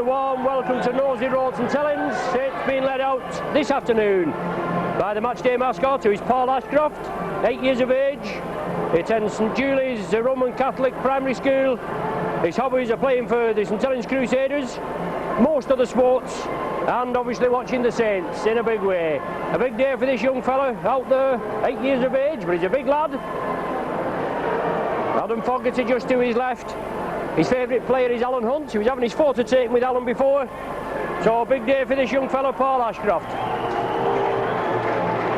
warm welcome to Nosey Road St Helens. It's been led out this afternoon by the matchday mascot, who is Paul Ashcroft, 8 years of age. He attends St Julie's Roman Catholic Primary School. His hobbies are playing for the St Helens Crusaders, most other sports, and obviously watching the Saints in a big way. A big day for this young fella out there, 8 years of age, but he's a big lad. Adam Fogarty just to his left. His favourite player is Alan Hunt. He was having his photo taken with Alan before. So a big day for this young fellow, Paul Ashcroft.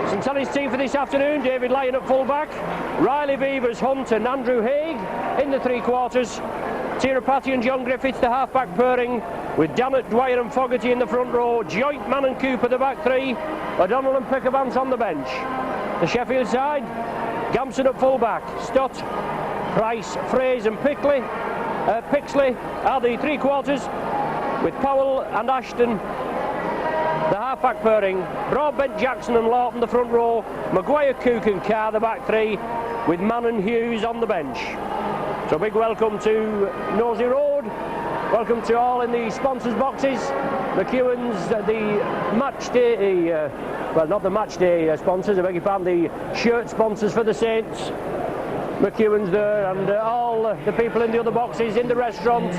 St Helens team for this afternoon: David Lyon at full-back, Riley Beavers, Hunt and Andrew Haig in the three quarters, Tira Patty and John Griffiths the half-back pairing, with Dannett, Dwyer and Fogarty in the front row, Joint, Mann and Cooper the back three, O'Donnell and Pickavance on the bench. The Sheffield side: Gamson at full-back, Stott, Price, Fraser and Pixley are the three quarters, with Powell and Ashton the half-back pairing, Broadbent, Jackson and Lawton the front row, Maguire, Cook and Carr the back three, with Mann and Hughes on the bench. So big welcome to Nosey Road. Welcome to all in the sponsors boxes. McEwen's, the match day, well, not the match day sponsors, I beg your pardon, the shirt sponsors for the Saints. McEwen's there, and all the people in the other boxes, in the restaurant,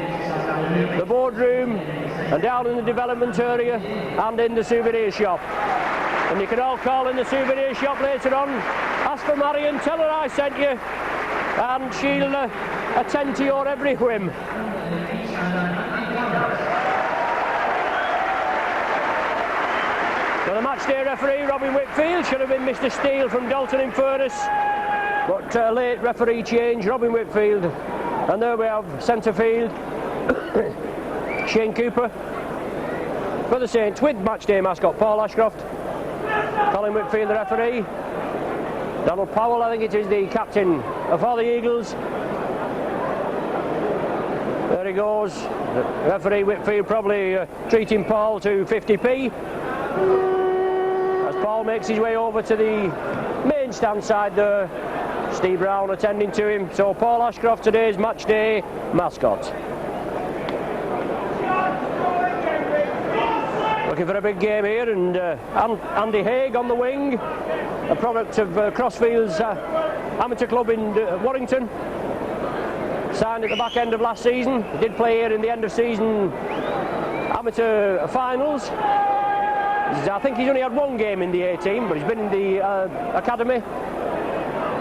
the boardroom, and down in the development area, and in the souvenir shop. And you can all call in the souvenir shop later on, ask for Marion, tell her I sent you, and she'll attend to your every whim. So the matchday referee, Robin Whitfield, should have been Mr. Steele from Dalton in Furness. But late referee change, Robin Whitfield. And there we have centre field, Shane Cooper for the Saints, with matchday mascot Paul Ashcroft. Colin Whitfield the referee. Donald Powell, I think it is, the captain for the Eagles. There he goes. The referee Whitfield probably treating Paul to 50p. As Paul makes his way over to the main stand side there. Steve Brown attending to him. So Paul Ashcroft, today's match day mascot. Looking for a big game here, and Andy Haig on the wing, a product of Crossfields Amateur Club in Warrington. Signed at the back end of last season. He did play here in the end of season amateur finals. I think he's only had one game in the A team, but he's been in the academy.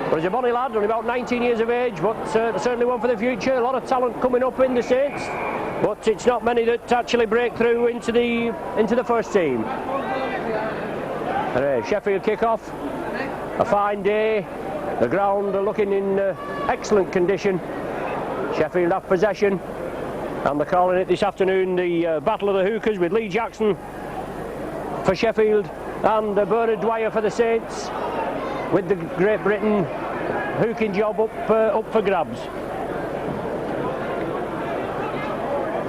But he's a bonny lad, only about 19 years of age, but certainly one for the future. A lot of talent coming up in the Saints, but it's not many that actually break through into the first team. Sheffield kick-off, a fine day, the ground looking in excellent condition. Sheffield have possession, and they're calling it this afternoon the Battle of the Hookers, with Lee Jackson for Sheffield and Bernard Dwyer for the Saints, with the Great Britain hooking job up for grabs.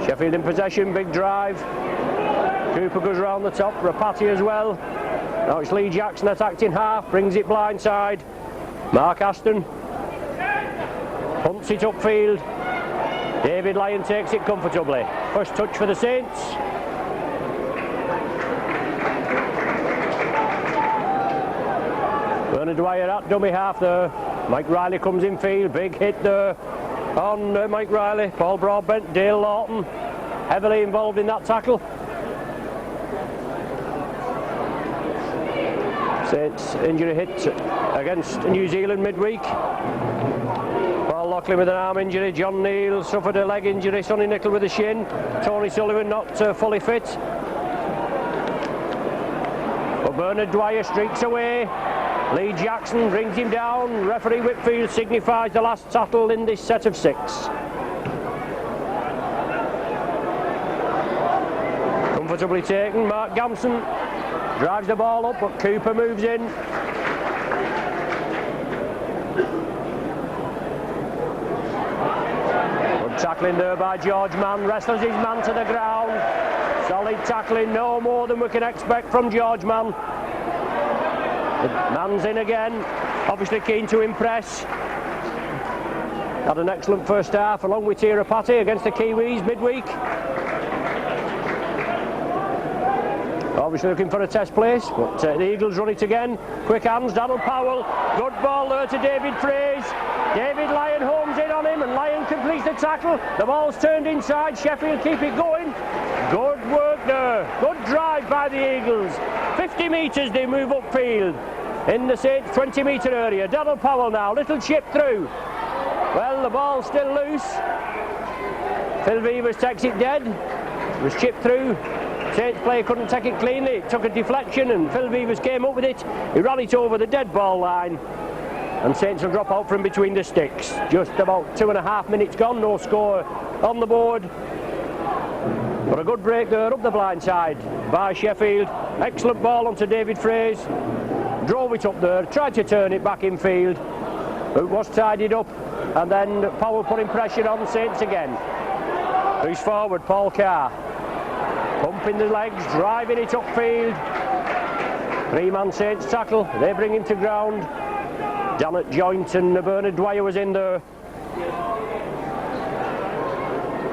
Sheffield in possession, big drive. Cooper goes round the top, Rapati as well. Now it's Lee Jackson attacked in half, brings it blindside. Mark Aston punts it upfield. David Lyon takes it comfortably. First touch for the Saints. Bernard Dwyer at dummy half there. Mike Riley comes in field, big hit there on Mike Riley. Paul Broadbent, Dale Lawton heavily involved in that tackle. Saints injury hit against New Zealand midweek. Paul Lockley with an arm injury, John Neal suffered a leg injury, Sonny Nicol with a shin, Tony Sullivan not fully fit. But Bernard Dwyer streaks away. Lee Jackson brings him down. Referee Whitfield signifies the last tackle in this set of 6. Comfortably taken. Mark Gamson drives the ball up, but Cooper moves in. Good tackling there by George Mann. Wrestles his man to the ground. Solid tackling, no more than we can expect from George Mann. Mann's in again, obviously keen to impress. Had an excellent first half along with Tira Patty against the Kiwis midweek. Obviously looking for a test place, but the Eagles run it again. Quick hands, Donald Powell. Good ball there to David Fraze. David Lyon homes in on him and Lyon completes the tackle. The ball's turned inside. Sheffield keep it going. Good work there. Good drive by the Eagles. 50 metres they move upfield in the 20 metre area. Donald Powell now, little chip through. Well, the ball's still loose. Phil Vevers takes it dead. It was chipped through. Saints player couldn't take it cleanly. It took a deflection and Phil Vevers came up with it. He ran it over the dead ball line. And Saints will drop out from between the sticks. Just about 2.5 minutes gone, no score on the board. But a good break there up the blind side by Sheffield. Excellent ball onto David Fraze. Drove it up there, tried to turn it back in field. But it was tidied up. And then Powell putting pressure on Saints again. Who's forward? Paul Carr. Pumping the legs, driving it upfield. Three-man Saints tackle. They bring him to ground. Janet Joint and Bernard Dwyer was in there.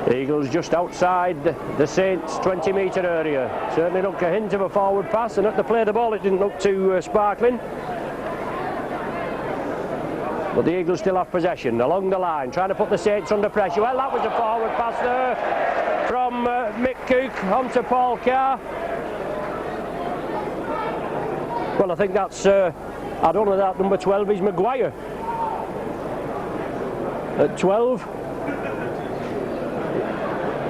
The Eagles just outside the Saints 20 metre area. Certainly looked a hint of a forward pass, and at the play of the ball it didn't look too sparkling. But the Eagles still have possession along the line, trying to put the Saints under pressure. Well, that was a forward pass there from Mick Cook onto Paul Carr. Well, I think that's, I don't know that number 12 is Maguire. At 12.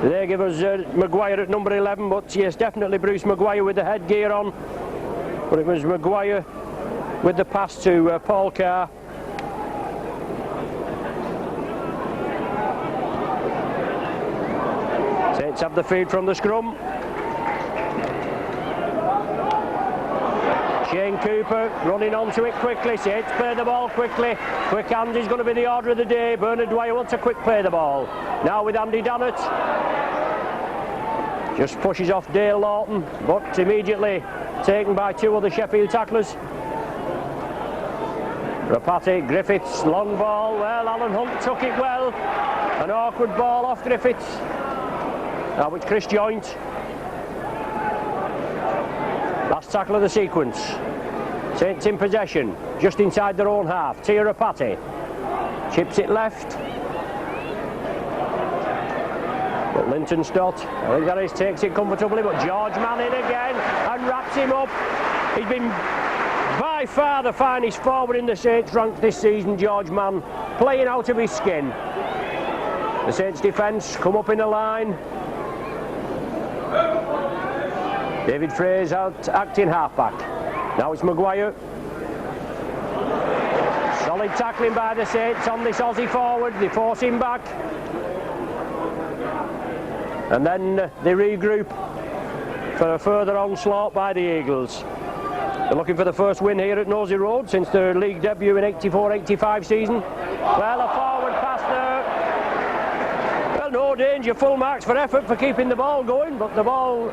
They give us Maguire at number 11, but yes, definitely Bruce Maguire with the headgear on. But it was Maguire with the pass to Paul Carr. Saints have the feed from the scrum. Shane Cooper running onto it quickly. Saints play the ball quickly. Quick hands is going to be the order of the day. Bernard Dwyer wants a quick play the ball. Now with Andy Dannett. Just pushes off Dale Lawton, but immediately taken by two other Sheffield tacklers. Rapati, Griffiths, long ball. Well, Alan Hunt took it well. An awkward ball off Griffiths. Now it's Chris Joint. Last tackle of the sequence. Saints in possession, just inside their own half. Tia Rapati chips it left. But Linton Stott, I think that is, takes it comfortably, but George Mann in again and wraps him up. He's been by far the finest forward in the Saints ranks this season, George Mann, playing out of his skin. The Saints defence come up in a line. David Fraze out acting halfback. Now it's Maguire. Solid tackling by the Saints on this Aussie forward. They force him back. And then they regroup for a further onslaught by the Eagles. They're looking for the first win here at Nosey Road since their league debut in 84-85 season. Well, a forward pass there. Well, no danger, full marks for effort for keeping the ball going, but the ball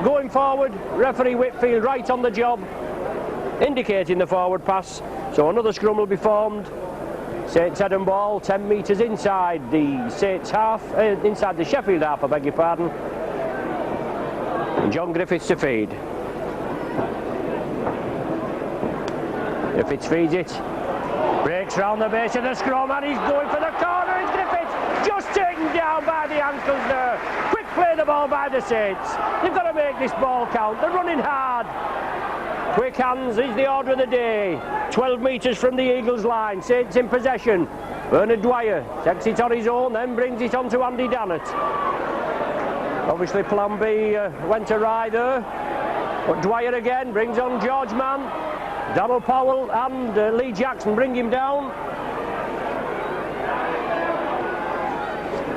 going forward, referee Whitfield right on the job, indicating the forward pass. So another scrum will be formed. Saints head and ball 10 metres inside the Saints half, inside the Sheffield half, I beg your pardon. And John Griffiths to feed. Griffiths feeds it, breaks round the base of the scrum and he's going for the corner. It's Griffiths, just taken down by the ankles there. Quick play the ball by the Saints. They've got to make this ball count. They're running hard. Quick hands is the order of the day. 12 metres from the Eagles line. Saints in possession. Bernard Dwyer takes it on his own, then brings it on to Andy Dannett. Obviously plan B went awry there. But Dwyer again brings on George Mann. Donald Powell and Lee Jackson bring him down.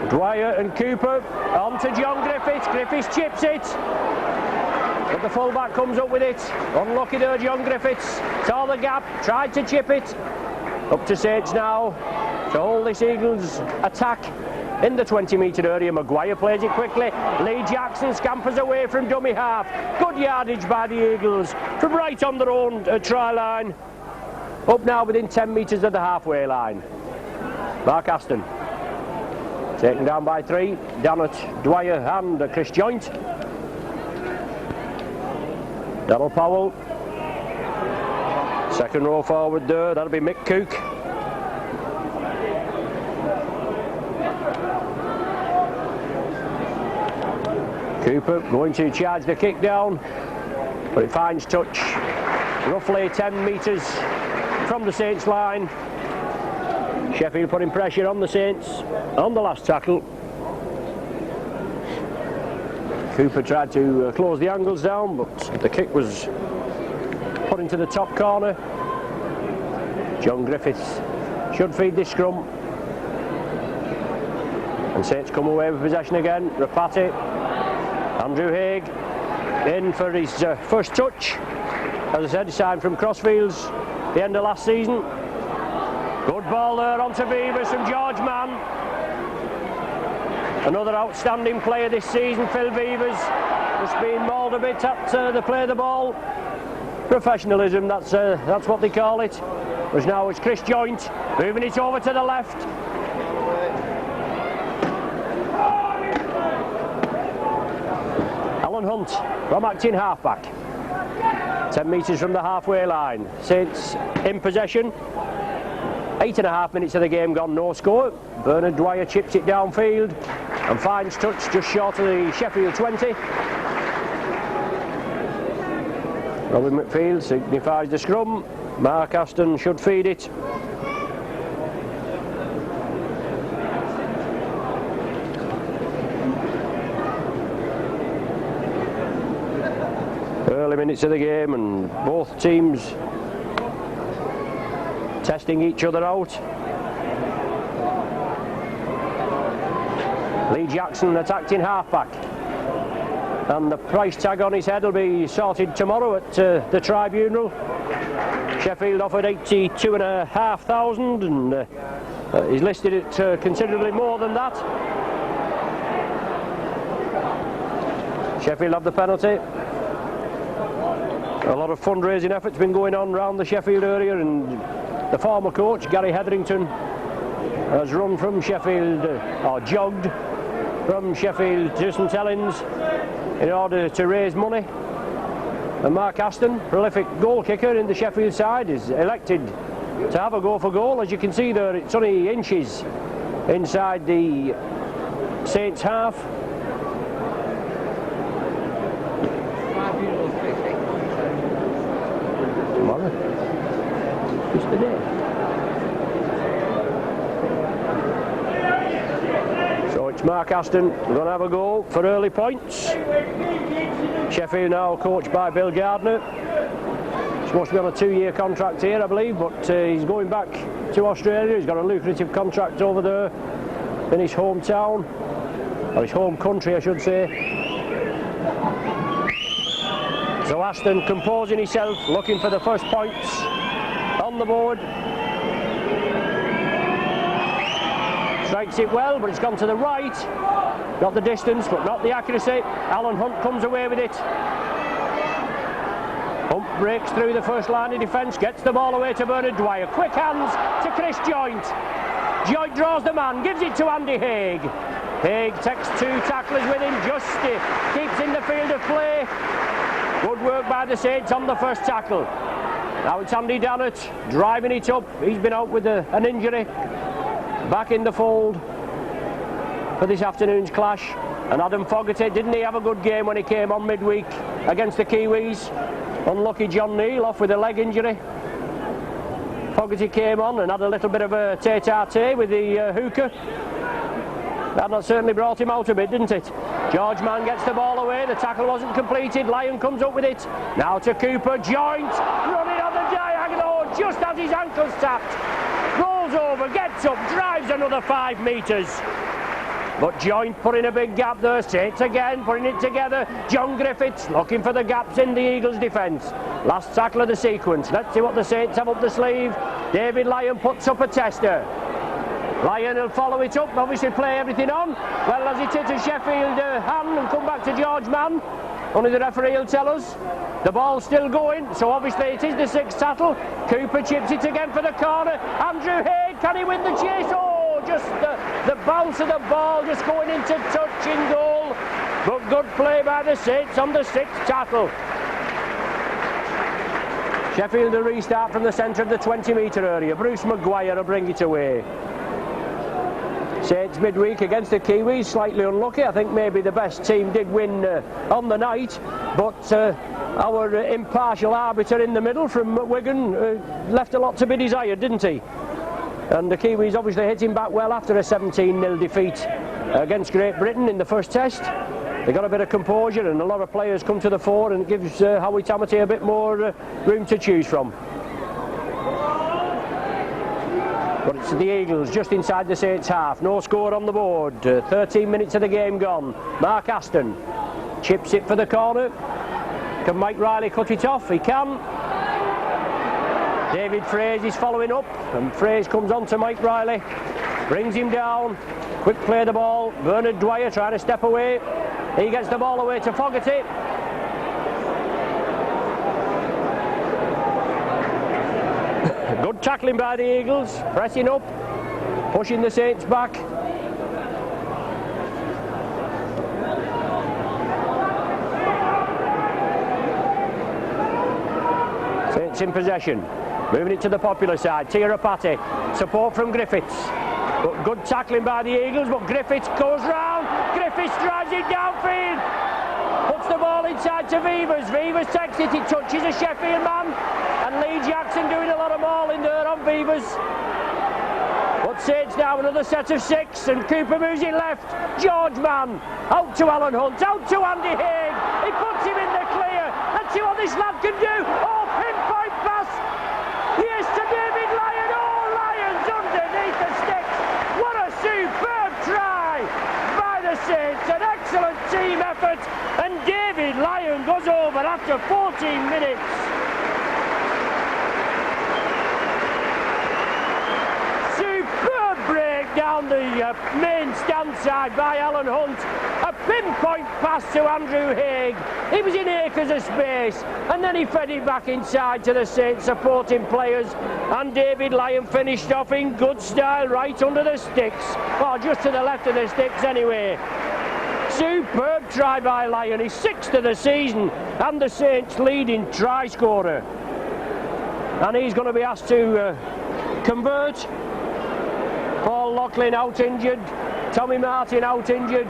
Dwyer and Cooper on to John Griffiths. Griffiths chips it. But the fullback comes up with it. Unlucky there, John Griffiths. Saw the gap, tried to chip it. Up to Saints now to hold this Eagles attack in the 20-metre area. Maguire plays it quickly. Lee Jackson scampers away from dummy half. Good yardage by the Eagles from right on their own try line. Up now within 10 metres of the halfway line. Mark Aston taken down by 3. Dannett, Dwyer and Chris Joint. Donald Powell. Second row forward there, that'll be Mick Cook. Cooper going to charge the kick down, but it finds touch roughly 10 metres from the Saints line. Sheffield putting pressure on the Saints on the last tackle. Cooper tried to close the angles down, but the kick was put into the top corner. John Griffiths should feed this scrum. And Saints come away with possession again. Rapati, Andrew Haig in for his first touch. As I said, he signed from Crossfields the end of last season. Good ball there onto Beavers from George Mann. Another outstanding player this season, Phil Beavers. Just being mauled a bit at the play of the ball. Professionalism, that's what they call it. Whereas now it's Chris Joint moving it over to the left. Alan Hunt from acting halfback. 10 metres from the halfway line. Saints in possession. 8.5 minutes of the game gone, no score. Bernard Dwyer chips it downfield and finds touch just short of the Sheffield 20. Robin McField signifies the scrum. Mark Aston should feed it. Early minutes of the game and both teams testing each other out. Lee Jackson attacked in halfback, and the price tag on his head will be sorted tomorrow at the tribunal. Sheffield offered 82,500 and he's listed it considerably more than that. Sheffield have the penalty. A lot of fundraising efforts been going on around the Sheffield area, and the former coach, Gary Hetherington, has run from Sheffield, or jogged from Sheffield to St Helens in order to raise money. And Mark Aston, prolific goal kicker in the Sheffield side, is elected to have a go for goal. As you can see there, it's only inches inside the Saints half. Tomorrow. Just the day. So it's Mark Aston going to have a go for early points. Sheffield now coached by Bill Gardner. He's supposed to be on a 2-year contract here, I believe, but he's going back to Australia. He's got a lucrative contract over there in his hometown, or his home country, I should say. So Aston composing himself, looking for the first points on the board. Strikes it well, but it's gone to the right. Got the distance, but not the accuracy. Alan Hunt comes away with it. Hunt breaks through the first line of defence, gets the ball away to Bernard Dwyer. Quick hands to Chris Joint. Joint draws the man, gives it to Andy Haig. Haig takes 2 tacklers with him, just keeps in the field of play. Good work by the Saints on the first tackle. Now it's Andy Dannett driving it up. He's been out with an injury. Back in the fold for this afternoon's clash. And Adam Fogarty, didn't he have a good game when he came on midweek against the Kiwis? Unlucky John Neal off with a leg injury. Fogarty came on and had a little bit of a tete-a-tete with the hooker. That certainly brought him out a bit, didn't it? George Mann gets the ball away, the tackle wasn't completed, Lyon comes up with it. Now to Cooper, Joint, running on the diagonal, just as his ankle's tapped. Rolls over, gets up, drives another 5 metres. But Joint putting a big gap there, Saints again, putting it together. John Griffiths looking for the gaps in the Eagles' defence. Last tackle of the sequence. Let's see what the Saints have up the sleeve. David Lyon puts up a tester. Lyon will follow it up, obviously play everything on. Well, as it hit a Sheffield hand and come back to George Mann. Only the referee will tell us. The ball's still going, so obviously it is the 6th tackle. Cooper chips it again for the corner. Andrew Haig, can he win the chase? Oh, just the bounce of the ball just going into touch in goal. But good play by the Saints on the 6th tackle. Sheffield will restart from the centre of the 20-metre area. Bruce Maguire will bring it away. Saints midweek against the Kiwis, slightly unlucky. I think maybe the best team did win on the night, but our impartial arbiter in the middle from Wigan left a lot to be desired, didn't he? And the Kiwis obviously hitting back well after a 17-0 defeat against Great Britain in the first test. They got a bit of composure and a lot of players come to the fore, and it gives Howie Tamati a bit more room to choose from. But it's the Eagles just inside the Saints half. No score on the board. 13 minutes of the game gone. Mark Aston chips it for the corner. Can Mike Riley cut it off? He can. David Fraser is following up, and Fraser comes on to Mike Riley, brings him down. Quick play the ball. Bernard Dwyer trying to step away. He gets the ball away to Fogarty. Good tackling by the Eagles, pressing up, pushing the Saints back. Saints in possession, moving it to the popular side. Tirapati, support from Griffiths. But good tackling by the Eagles, but Griffiths goes round. Griffiths drives it downfield. Puts the ball inside to Vivers. Vivers takes it, it touches a Sheffield man. And Lee Jackson doing a lot of mauling there on Vivers. But Saints now another set of 6, and Cooper moves it left. George Mann, out to Alan Hunt, out to Andy Haig. He puts him in the clear. Let's see what this lad can do. Oh, pinpoint pass. Yes, to David Lyon. Oh, Lyons underneath the sticks. What a superb try by the Saints. An excellent team effort. And David Lyon goes over after 14 minutes. Down the main stand side by Alan Hunt. A pinpoint pass to Andrew Haig. He was in acres of space, and then he fed it back inside to the Saints supporting players, and David Lyon finished off in good style right under the sticks, or just to the left of the sticks anyway. Superb try by Lyon, his 6th of the season, and the Saints leading try scorer, and he's going to be asked to convert. Paul Loughlin out injured, Tommy Martin out injured.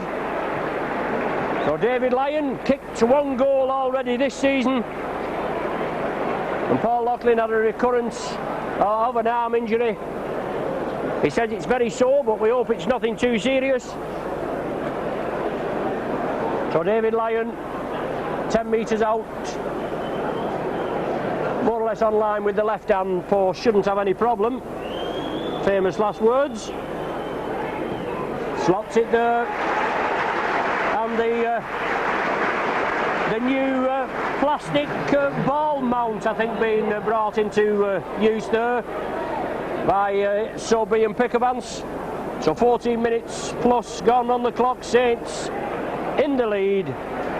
So David Lyon kicked 1 goal already this season, and Paul Loughlin had a recurrence of an arm injury. He said it's very sore, but we hope it's nothing too serious. So David Lyon, 10 metres out, more or less on line with the left hand post, shouldn't have any problem. Famous last words. Slots it there, and the new plastic ball mount, I think, being brought into use there by Sobey and Pickavance. So 14 minutes plus gone on the clock. Saints in the lead.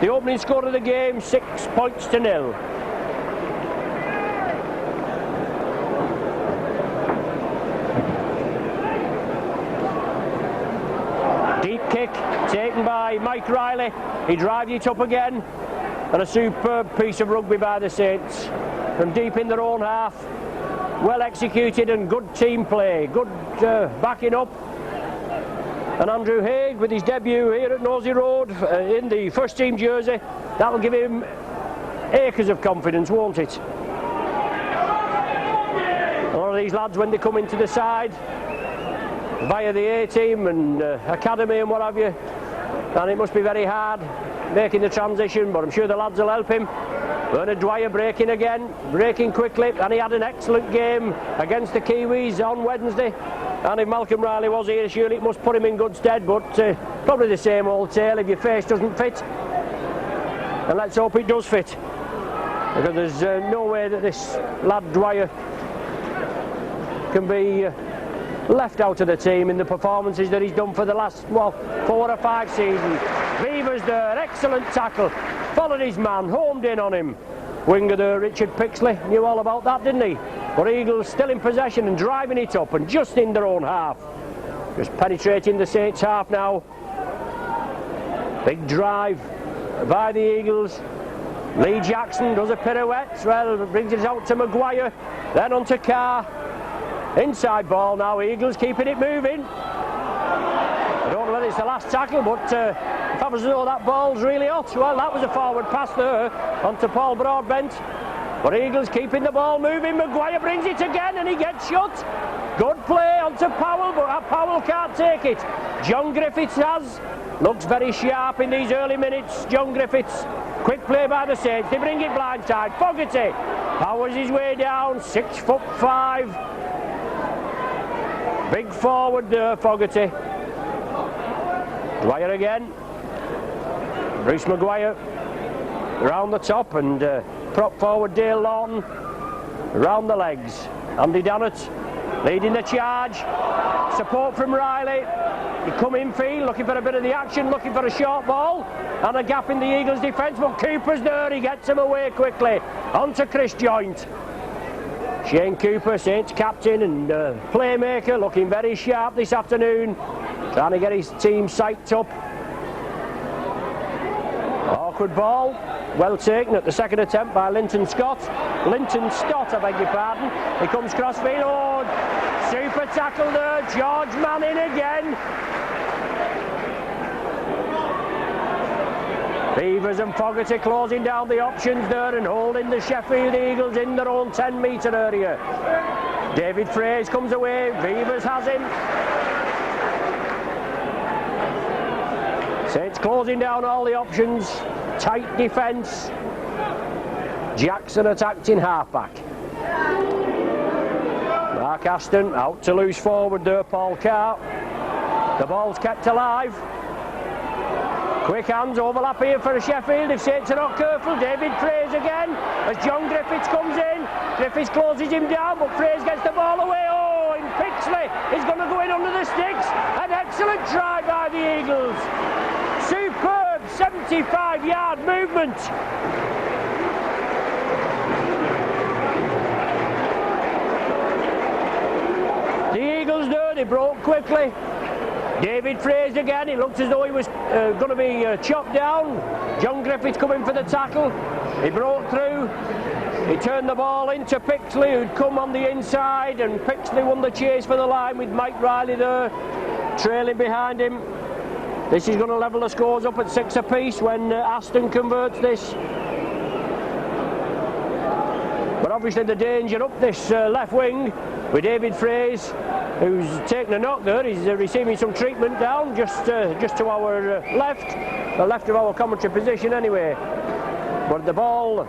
The opening score of the game, 6 points to 0. Deep kick taken by Mike Riley. He drives it up again, and a superb piece of rugby by the Saints from deep in their own half. Well executed and good team play, good backing up. And Andrew Haig with his debut here at Nosey Road in the first team jersey, that'll give him acres of confidence, won't it? A lot of these lads, when they come into the side via the A-team and academy and what have you, and it must be very hard making the transition, but I'm sure the lads will help him. Bernard Dwyer breaking again, breaking quickly, and he had an excellent game against the Kiwis on Wednesday. And if Malcolm Riley was here, surely it must put him in good stead, but probably the same old tale if your face doesn't fit. And let's hope it does fit, because there's no way that this lad Dwyer can be left out of the team in the performances that he's done for the last, well, 4 or 5 seasons. Vivers there, excellent tackle, followed his man, homed in on him. Winger there, Richard Pixley, knew all about that, didn't he? But Eagles still in possession and driving it up, and just in their own half. Just penetrating the Saints half now. Big drive by the Eagles. Lee Jackson does a pirouette, well, brings it out to Maguire, then on to Carr. Inside ball now, Eagles keeping it moving. I don't know whether it's the last tackle, but if I was to know that ball's really hot. Well, that was a forward pass there onto Paul Broadbent. But Eagles keeping the ball moving. Maguire brings it again and he gets shot. Good play onto Powell, but Powell can't take it. John Griffiths has. Looks very sharp in these early minutes, John Griffiths. Quick play by the Saints, they bring it blindside. Fogarty powers his way down, 6'5". Big forward there, Fogarty. Dwyer again. Bruce Maguire round the top and prop forward Dale Lawton round the legs. Andy Dannett leading the charge. Support from Riley. He come in field, looking for a bit of the action, looking for a short ball and a gap in the Eagles defence, but Cooper's there, he gets him away quickly. On to Chris Joynt. Shane Cooper, Saints captain and playmaker, looking very sharp this afternoon, trying to get his team psyched up. Awkward ball, well taken at the second attempt by Linton Stott, I beg your pardon. He comes crossfield, oh, super tackle there, George Manning again. Beavers and Fogarty closing down the options there and holding the Sheffield Eagles in their own 10-metre area. David Fraze comes away, Beavers has him. Saints closing down all the options, tight defence. Jackson attacked in half-back. Mark Aston out to loose forward there, Paul Carr. The ball's kept alive. Quick hands, overlap here for Sheffield if Saints are not careful. David Fraze again as John Griffiths comes in. Griffiths closes him down, but Fraze gets the ball away. Oh, and Pixley is going to go in under the sticks. An excellent try by the Eagles. Superb 75-yard movement. The Eagles there, they broke quickly. David Fraze again, it looked as though he was going to be chopped down. John Griffiths coming for the tackle. He broke through. He turned the ball into Pixley, who'd come on the inside, and Pixley won the chase for the line with Mike Riley there, trailing behind him. This is going to level the scores up at 6 apiece when Aston converts this. But obviously the danger up this left wing with David Fraze, who's taken a knock there. He's receiving some treatment down just to our left, the left of our commentary position anyway. But the ball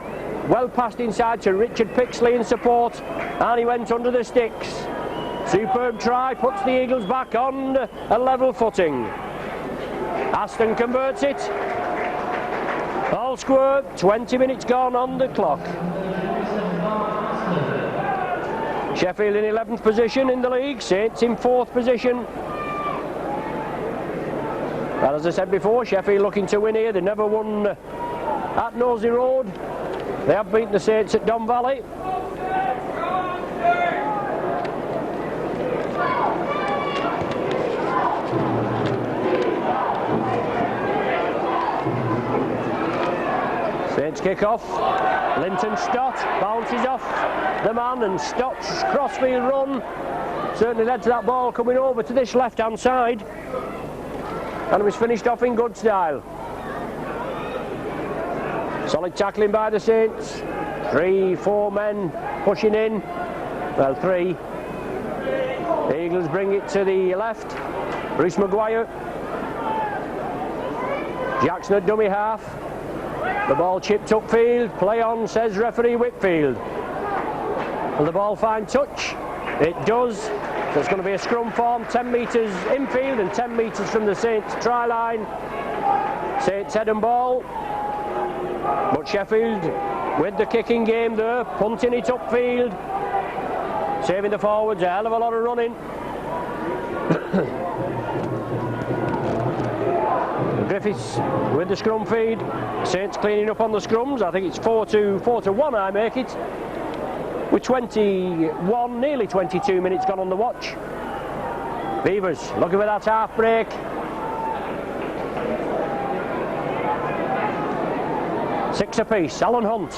well passed inside to Richard Pixley in support, and he went under the sticks. Superb try, puts the Eagles back on a level footing. Aston converts it. All square, 20 minutes gone on the clock. Sheffield in 11th position in the league, Saints in 4th position. Well, as I said before, Sheffield looking to win here. They never won at Nosey Road. They have beaten the Saints at Don Valley. Saints kick off. Linton Stott bounces off the man, and Stott's crossfield run certainly led to that ball coming over to this left-hand side, and it was finished off in good style. Solid tackling by the Saints. 3-4 men pushing in. Well, 3. The Eagles bring it to the left. Bruce Maguire. Jackson at dummy half. The ball chipped upfield. Play on, says referee Whitfield. Will the ball find touch? It does. So it's going to be a scrum form, 10 metres infield and 10 metres from the Saints try line. Saints head and ball. But Sheffield with the kicking game there, punting it upfield, saving the forwards, a hell of a lot of running. Griffiths with the scrum feed. Saints cleaning up on the scrums. I think it's 4-1 I make it. With 21, nearly 22 minutes gone on the watch. Beavers looking for that half break. 6 apiece. Alan Hunt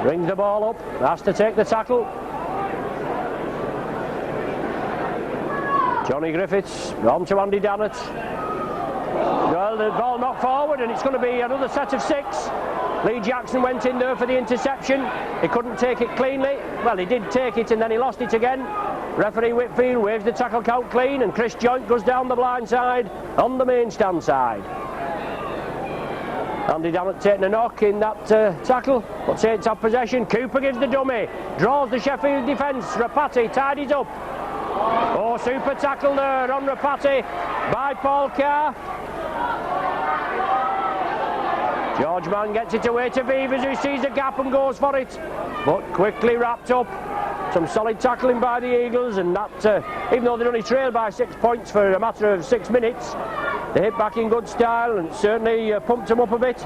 brings the ball up, has to take the tackle. Johnny Griffiths on to Andy Dannett. Well, the ball knocked forward and it's going to be another set of 6. Lee Jackson went in there for the interception. He couldn't take it cleanly. Well, he did take it and then he lost it again. Referee Whitfield waves the tackle count clean and Chris Joint goes down the blind side on the main stand side. Andy Dannett taking a knock in that tackle, but Saints have possession. Cooper gives the dummy, draws the Sheffield defence. Rapati tidies up. Oh, super tackle there on Rapati by Paul Carr. George Mann gets it away to Beavers, who sees a gap and goes for it, but quickly wrapped up. Some solid tackling by the Eagles, and that, even though they only trailed by 6 points for a matter of 6 minutes, they hit back in good style and certainly pumped them up a bit.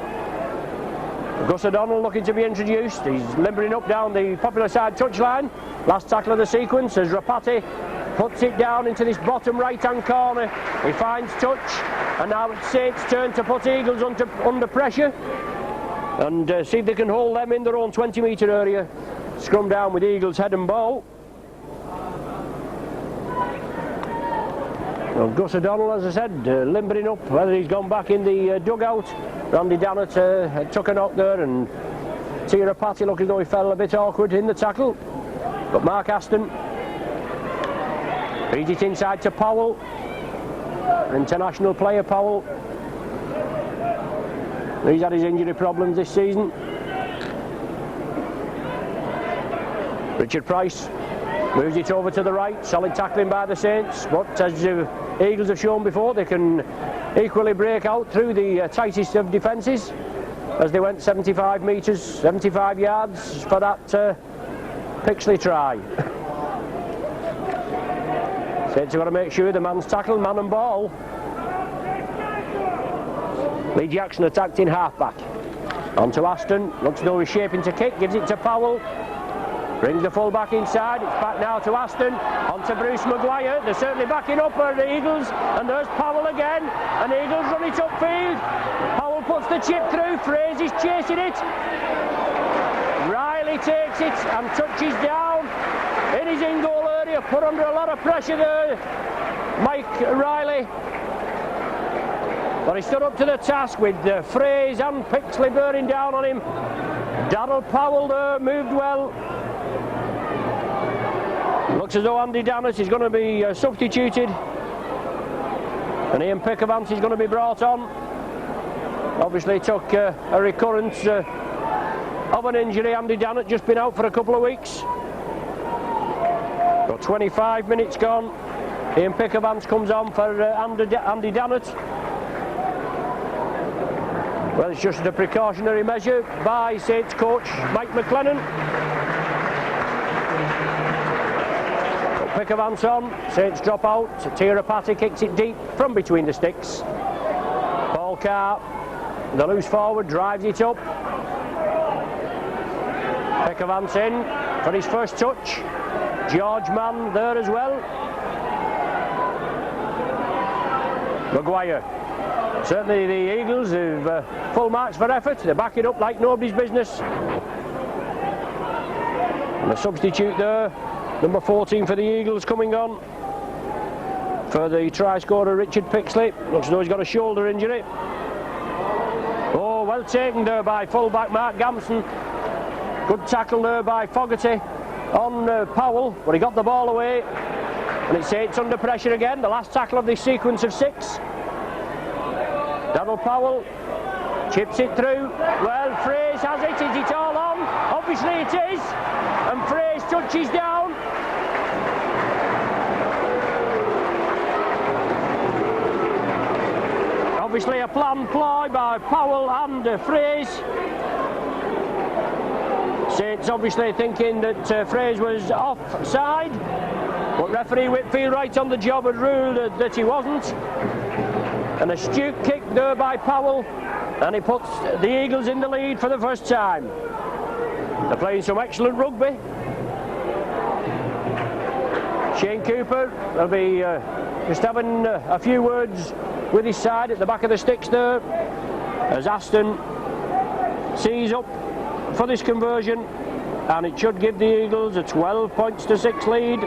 Gus O'Donnell looking to be introduced. He's limbering up down the popular side touchline. Last tackle of the sequence as Rapati puts it down into this bottom right-hand corner. He finds touch, and now it's Saints' turn to put Eagles under pressure and see if they can hold them in their own 20-metre area. Scrum down with Eagles head and ball. Well, Gus O'Donnell, as I said, limbering up, whether he's gone back in the dugout. Randy Dannett took a knock there, and Tira Patty looking though he fell a bit awkward in the tackle. But Mark Aston feeds it inside to Powell. International player Powell. He's had his injury problems this season. Richard Price moves it over to the right. Solid tackling by the Saints, but as the Eagles have shown before, they can equally break out through the tightest of defences, as they went 75 metres, 75 yards for that Pixley try. Saints have got to make sure the man's tackled, man and ball. Lee Jackson attacked in half-back. On to Aston, looks as though he's shaping to kick, gives it to Powell. Brings the full back inside, it's back now to Aston, on to Bruce Maguire. They're certainly backing up for the Eagles, and there's Powell again, and the Eagles run it upfield. Powell puts the chip through, Fraser's chasing it. Riley takes it and touches down in his in-goal area, put under a lot of pressure there, Mike Riley. But he stood up to the task with Fraser and Pixley bearing down on him. Darryl Powell there moved well. Looks as though Andy Dannett is going to be substituted, and Ian Pickavant is going to be brought on. Obviously took a recurrence of an injury. Andy Dannett just been out for a couple of weeks. Got 25 minutes gone. Ian Pickavant comes on for Andy Dannett. Well, it's just a precautionary measure by Saints coach Mike McLennan. Pickavant's on, Saints drop out, Tira Patty kicks it deep from between the sticks. Paul Carr, the loose forward, drives it up. Pickavant's in for his first touch. George Mann there as well. Maguire. Certainly the Eagles have full marks for effort. They're backing up like nobody's business. And a substitute there. Number 14 for the Eagles coming on for the try scorer Richard Pixley. Looks as though he's got a shoulder injury. Oh, well taken there by fullback Mark Gamson. Good tackle there by Fogarty on Powell, but he got the ball away, and it's under pressure again. The last tackle of this sequence of 6. Darryl Powell chips it through. Well, Fraser has it. Is it all on? Obviously it is, and Fraser touches down. Obviously a planned ploy by Powell and Fraser. Saints obviously thinking that Fraser was offside, but referee Whitfield right on the job had ruled that he wasn't. An astute kick there by Powell, and he puts the Eagles in the lead for the first time. They're playing some excellent rugby. Shane Cooper will be just having a few words with his side at the back of the sticks there, as Aston sees up for this conversion, and it should give the Eagles a 12-6 lead.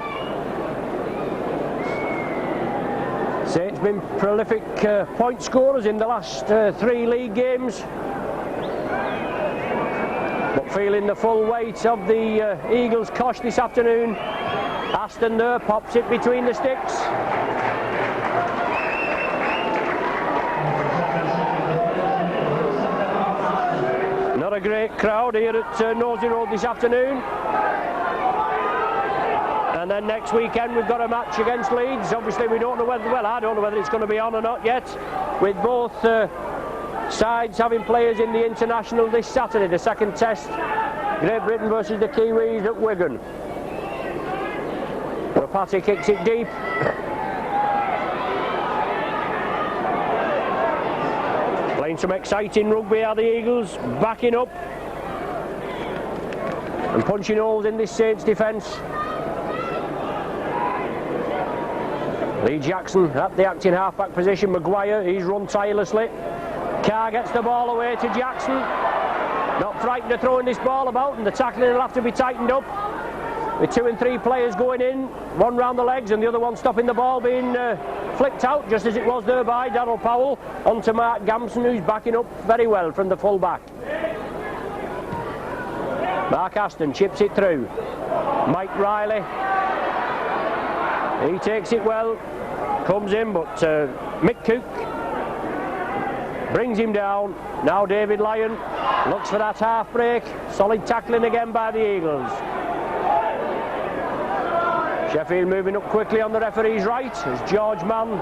Saints been prolific point scorers in the last 3 league games, but feeling the full weight of the Eagles' cosh this afternoon. Aston there pops it between the sticks. Not a great crowd here at Nosey Road this afternoon. And then next weekend we've got a match against Leeds. Obviously we don't know whether, well, I don't know whether it's going to be on or not yet, with both sides having players in the international this Saturday, the second test, Great Britain versus the Kiwis at Wigan. Rapati kicks it deep. Playing some exciting rugby are the Eagles, backing up and punching holes in this Saints defence. Lee Jackson at the acting half-back position. Maguire, he's run tirelessly. Carr gets the ball away to Jackson. Not frightened of throwing this ball about, and the tackling will have to be tightened up. With 2 and 3 players going in, one round the legs and the other one stopping the ball being flicked out, just as it was there by Darryl Powell, onto Mark Gamson, who's backing up very well from the full-back. Mark Aston chips it through. Mike Riley, he takes it well, comes in, but Mick Cook brings him down. Now David Lyon looks for that half break. Solid tackling again by the Eagles. Sheffield moving up quickly on the referee's right as George Mann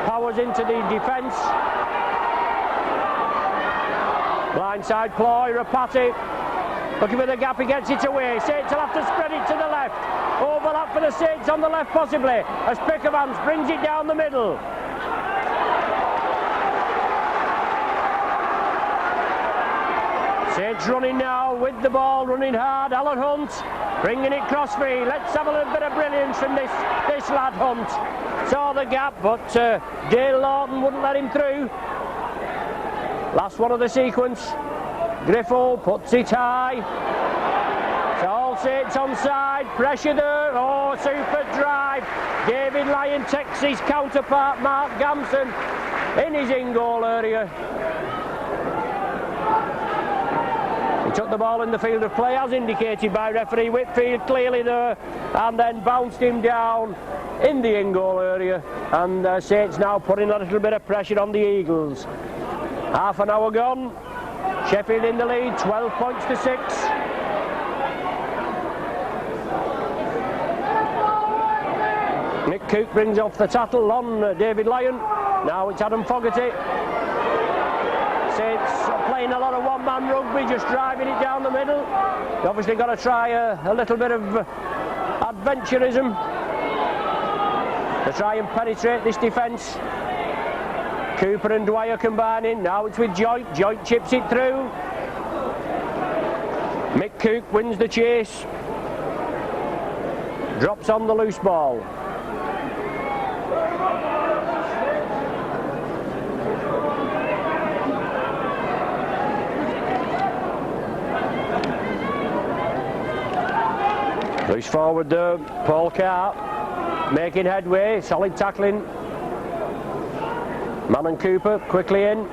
powers into the defence. Blindside ploy, Rapati looking for the gap, he gets it away. Saints will have to spread it to the left. Overlap for the Saints on the left possibly, as Pickermans brings it down the middle. Saints running now with the ball, running hard. Alan Hunt bringing it crossfield. Let's have a little bit of brilliance from this lad Hunt. Saw the gap, but Dale Lawton wouldn't let him through. Last one of the sequence. Griffo puts it high. It's all Saints onside. Pressure there. Oh, super drive. David Lyon takes his counterpart Mark Gamson in his in-goal area. He took the ball in the field of play as indicated by referee Whitfield, clearly there, and then bounced him down in the in-goal area, and Saints now putting a little bit of pressure on the Eagles. Half an hour gone, Sheffield in the lead, 12-6. Nick Cook brings off the tattle on David Lyon. Now it's Adam Fogarty. Saints playing a lot of one-man rugby, just driving it down the middle. They obviously got to try a little bit of adventurism to try and penetrate this defence. Cooper and Dwyer combining. Now it's with Joint. Joint chips it through. Mick Cook wins the chase. Drops on the loose ball. Loose forward there, Paul Carr making headway, solid tackling. Mann and Cooper quickly in.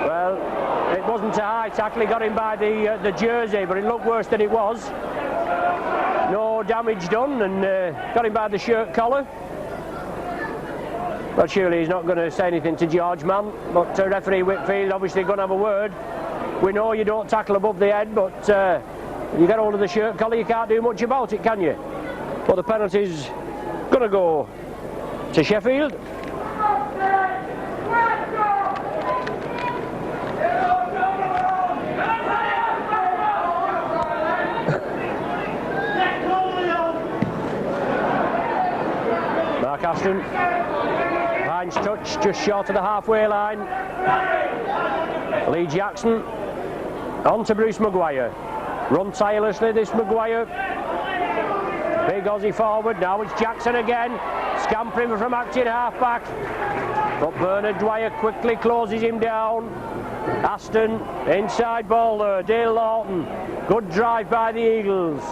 Well, it wasn't a high tackle, he got him by the jersey, but it looked worse than it was. No damage done, and got him by the shirt collar. Well, surely he's not going to say anything to George Mann, but referee Whitfield obviously going to have a word. We know you don't tackle above the head, but you get hold of the shirt collar, you can't do much about it, can you? Well, the penalty's going to go to Sheffield. Mark Aston, Hines touch just short of the halfway line. Lee Jackson on to Bruce Maguire. Run tirelessly, this Maguire. Big Aussie forward, now it's Jackson again. Scampering from acting half-back. But Bernard Dwyer quickly closes him down. Aston, inside ball there, Dale Lawton. Good drive by the Eagles.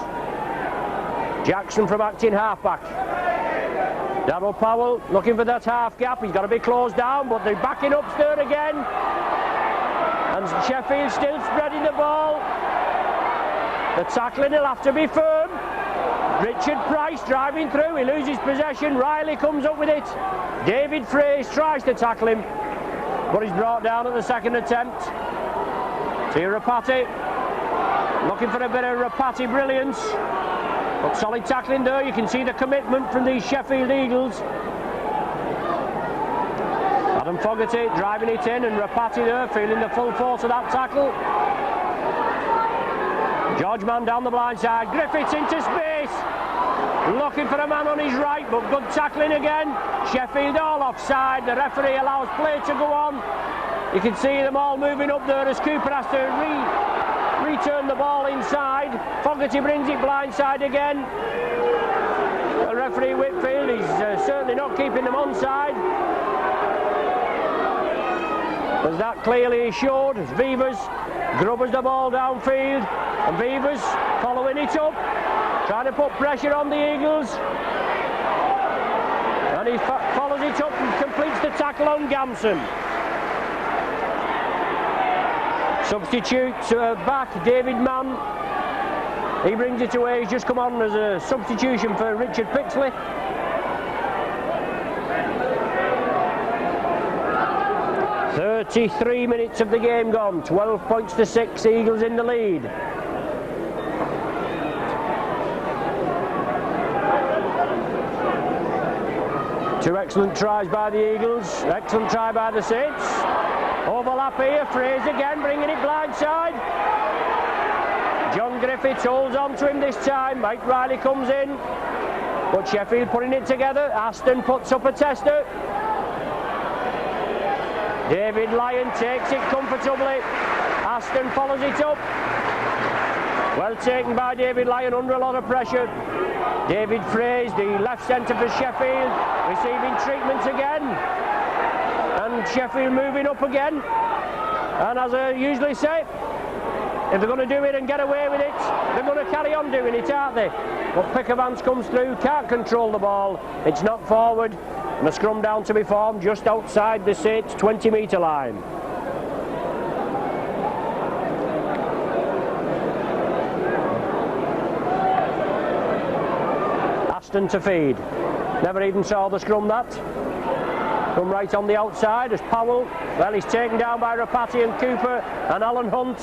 Jackson from acting half-back. Darryl Powell looking for that half gap. He's got to be closed down, but they're backing up there again. And Sheffield still spreading the ball. The tackling will have to be firm. Richard Price driving through. He loses possession. Riley comes up with it. David Fraser tries to tackle him, but he's brought down at the second attempt. Tia Rapati looking for a bit of Rapati brilliance. But solid tackling there. You can see the commitment from these Sheffield Eagles. Adam Fogarty driving it in, and Rapati there feeling the full force of that tackle. George Mann down the blind side. Griffiths into space. Looking for a man on his right, but good tackling again. Sheffield all offside. The referee allows play to go on. You can see them all moving up there as Cooper has to return the ball inside. Fogarty brings it blindside again. The referee Whitfield is certainly not keeping them onside, as that clearly is showed. As Vivers grubbers the ball downfield, and Vivers following it up, trying to put pressure on the Eagles, and he follows it up and completes the tackle on Gamson. Substitute back, David Mann. He brings it away. He's just come on as a substitution for Richard Pixley. "33 minutes of the game gone. 12 points to 6. Eagles in the lead. Two excellent tries by the Eagles. Excellent try by the Saints. Overlap here, Fraser again bringing it blindside. John Griffiths holds on to him this time. Mike Riley comes in, but Sheffield putting it together. Aston puts up a tester. David Lyon takes it comfortably. Aston follows it up. Well taken by David Lyon under a lot of pressure. David Fraser, the left centre for Sheffield, receiving treatment again. And Sheffield moving up again. And as I usually say, if they're going to do it and get away with it, they're going to carry on doing it, aren't they? But Pickervance comes through, can't control the ball. It's knocked forward, and a scrum down to be formed just outside the Saints 20-metre line. Aston to feed. Never even saw the scrum that. Come right on the outside as Powell, well, he's taken down by Rapati and Cooper and Alan Hunt.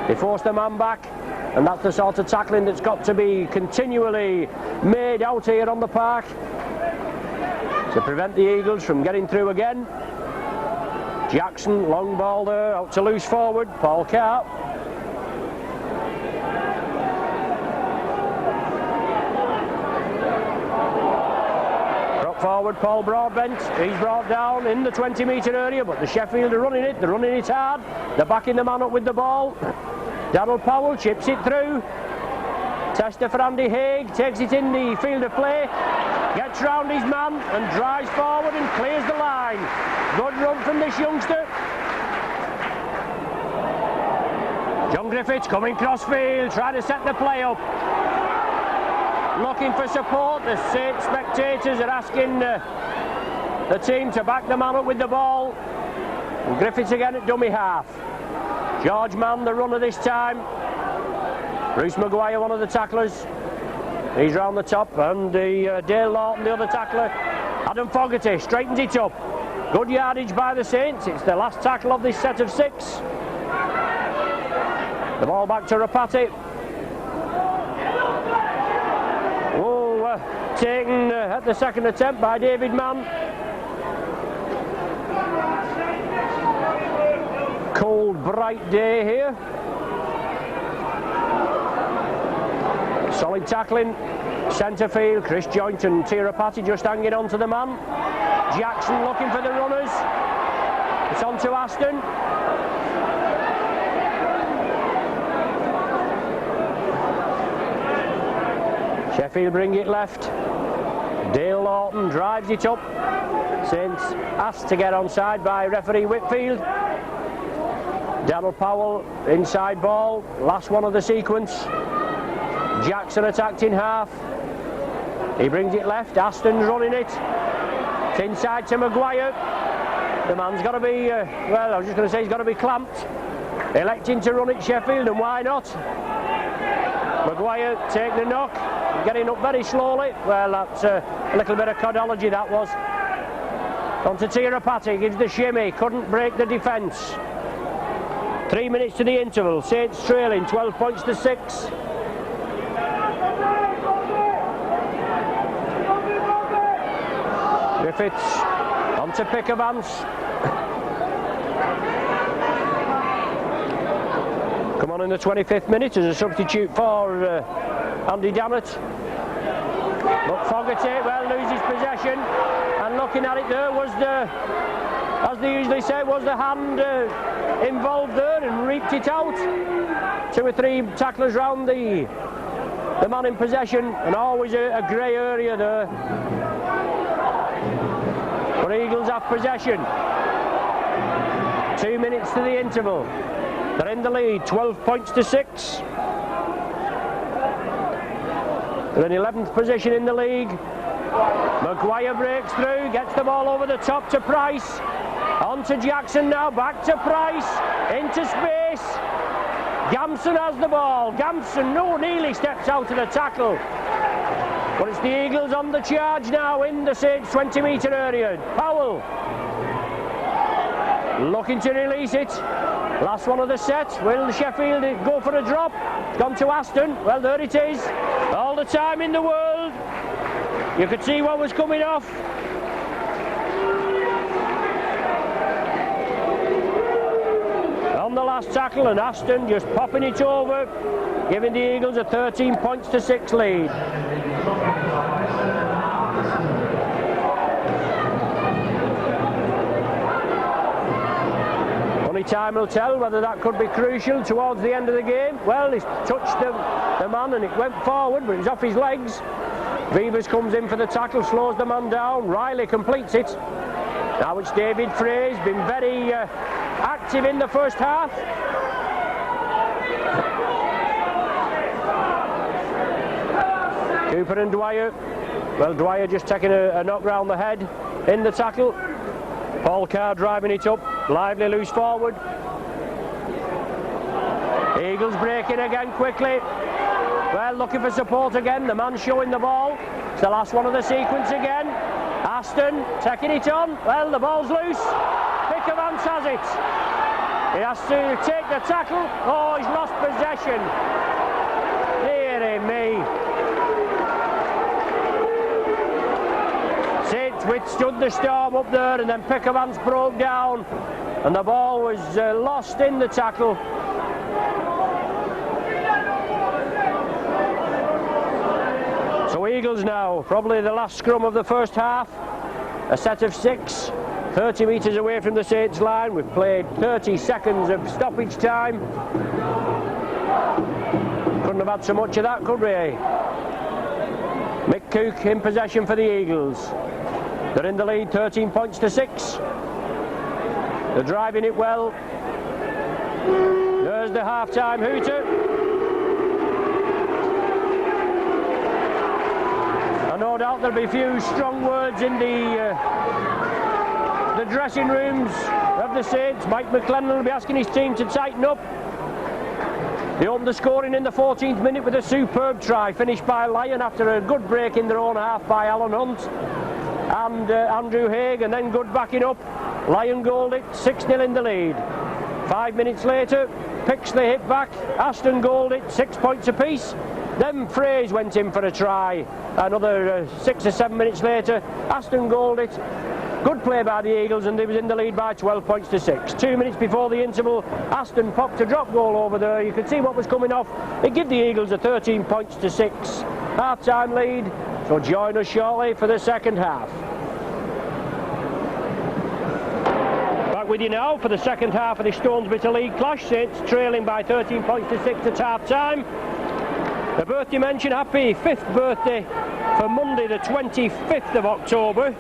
They force the man back, and that's the sort of tackling that's got to be continually made out here on the park to prevent the Eagles from getting through again. Jackson, long ball there, out to loose forward, Paul Carr. Forward, Paul Broadbent. He's brought down in the 20-metre area, but the Sheffield are running it. They're running it hard. They're backing the man up with the ball. Darryl Powell chips it through. Tester for Andy Haig. Takes it in the field of play. Gets round his man and drives forward and clears the line. Good run from this youngster. John Griffiths coming cross-field, trying to set the play up. Looking for support. The Saints spectators are asking the team to back the man up with the ball. And Griffiths again at dummy half. George Mann, the runner this time. Bruce Maguire, one of the tacklers. He's round the top, and Dale Lawton, the other tackler. Adam Fogarty straightens it up. Good yardage by the Saints. It's the last tackle of this set of 6. The ball back to Rapati. Taken at the second attempt by David Mann. Cold, bright day here. Solid tackling. Centre field, Chris Joint and Tia Rapati just hanging on to the man. Jackson looking for the runners. It's on to Aston. Sheffield bring it left. bottom, drives it up. Saints asked to get onside by referee Whitfield. Daryl Powell, inside ball, last one of the sequence. Jackson attacked in half. He brings it left, Aston's running it. It's inside to Maguire. The man's got to be, well, I was just going to say he's got to be clamped. Electing to run it Sheffield, and why not? Maguire taking the knock, getting up very slowly. Well, that's a little bit of codology, that was. On to Tirapati, gives the shimmy, couldn't break the defence. 3 minutes to the interval, Saints trailing 12 points to 6. Griffiths on to Pickavance. Come on in the 25th minute as a substitute for Andy Dammett. But Fogarty, well, loses possession, and looking at it there was the, as they usually say, was the hand involved there and reaped it out. 2 or 3 tacklers round the man in possession, and always a grey area there. But Eagles have possession. 2 minutes to the interval. They're in the lead, 12 points to 6. They're in 11th position in the league. Maguire breaks through, gets the ball over the top to Price. On to Jackson now, back to Price, into space. Gamson has the ball. Gamson, no, nearly steps out of the tackle. But it's the Eagles on the charge now in the Saints 20-metre area. Powell looking to release it. Last one of the set. Will Sheffield go for a drop? It's gone to Aston. Well, there it is. All the time in the world. You could see what was coming off. On the last tackle, and Aston just popping it over, giving the Eagles a 13 points to 6 lead. Only time will tell whether that could be crucial towards the end of the game. Well, he's touched the man and it went forward, but it was off his legs. Vivers comes in for the tackle, slows the man down. Riley completes it. Now it's David Frey's been very active in the first half. Cooper and Dwyer. Well, Dwyer just taking a knock round the head in the tackle. Paul Carr driving it up. Lively loose forward. Eagles breaking again quickly. Well, looking for support again. The man showing the ball. It's the last one of the sequence again. Aston taking it on. Well, the ball's loose. Pickavance has it. He has to take the tackle. Oh, he's lost possession. Dearie me. Saints withstood the storm up there, and then Pickavance broke down, and the ball was lost in the tackle. So Eagles now, probably the last scrum of the first half. A set of 6, 30 metres away from the Saints line. We've played 30 seconds of stoppage time. Couldn't have had so much of that, could we? Mick Cook in possession for the Eagles. They're in the lead, 13 points to 6. They're driving it well. There's the half-time hooter. And no doubt there'll be a few strong words in the dressing rooms of the Saints. Mike McLennan will be asking his team to tighten up. They opened the scoring in the 14th minute with a superb try, finished by Lyon after a good break in their own half by Alan Hunt and Andrew Haig, and then good backing up. Lyon goaled it, 6-0 in the lead. 5 minutes later, Pixley hit back, Aston goaled it, 6 points apiece. Then Fraze went in for a try. Another 6 or 7 minutes later, Aston goaled it. Good play by the Eagles, and they was in the lead by 12 points to 6. 2 minutes before the interval, Aston popped a drop goal over there. You could see what was coming off. It gave the Eagles a 13 points to 6 half-time lead. So join us shortly for the second half. Back with you now for the second half of the Stones Bitter League clash. Saints trailing by 13 points to 6 at half-time. A birthday mention, happy 5th birthday for Monday the 25th of October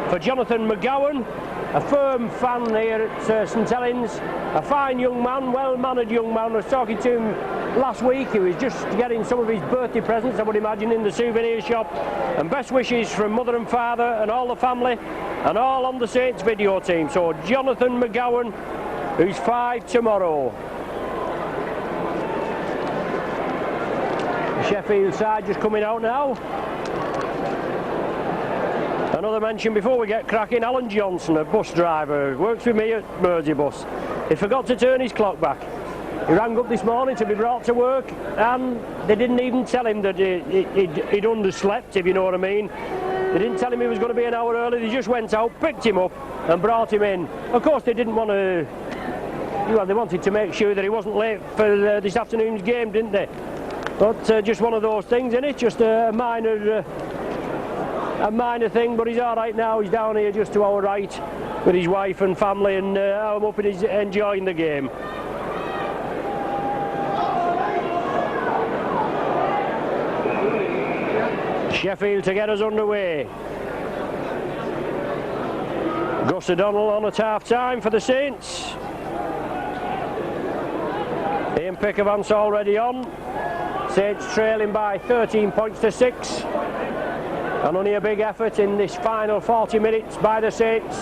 for Jonathan McGowan, a firm fan here at St Helens, a fine young man, well-mannered young man. I was talking to him last week. He was just getting some of his birthday presents, I would imagine, in the souvenir shop. And best wishes from mother and father and all the family and all on the Saints video team. So Jonathan McGowan, who's 5 tomorrow. The Sheffield side just coming out now. Another mention before we get cracking, Alan Johnson, a bus driver, works with me at Merseybus. He forgot to turn his clock back. He rang up this morning to be brought to work, and they didn't even tell him that he'd underslept, if you know what I mean. They didn't tell him he was going to be an hour early. They just went out, picked him up and brought him in. Of course, they didn't want to, well, they wanted to make sure that he wasn't late for this afternoon's game, didn't they? But just one of those things, isn't it? Just a minor thing, but he's all right now. He's down here just to our right with his wife and family, and I'm hoping he's enjoying the game. Sheffield to get us underway. Gus O'Donnell on at half-time for the Saints. Ian Pickavant's already on. Saints trailing by 13 points to 6. And only a big effort in this final 40 minutes by the Saints.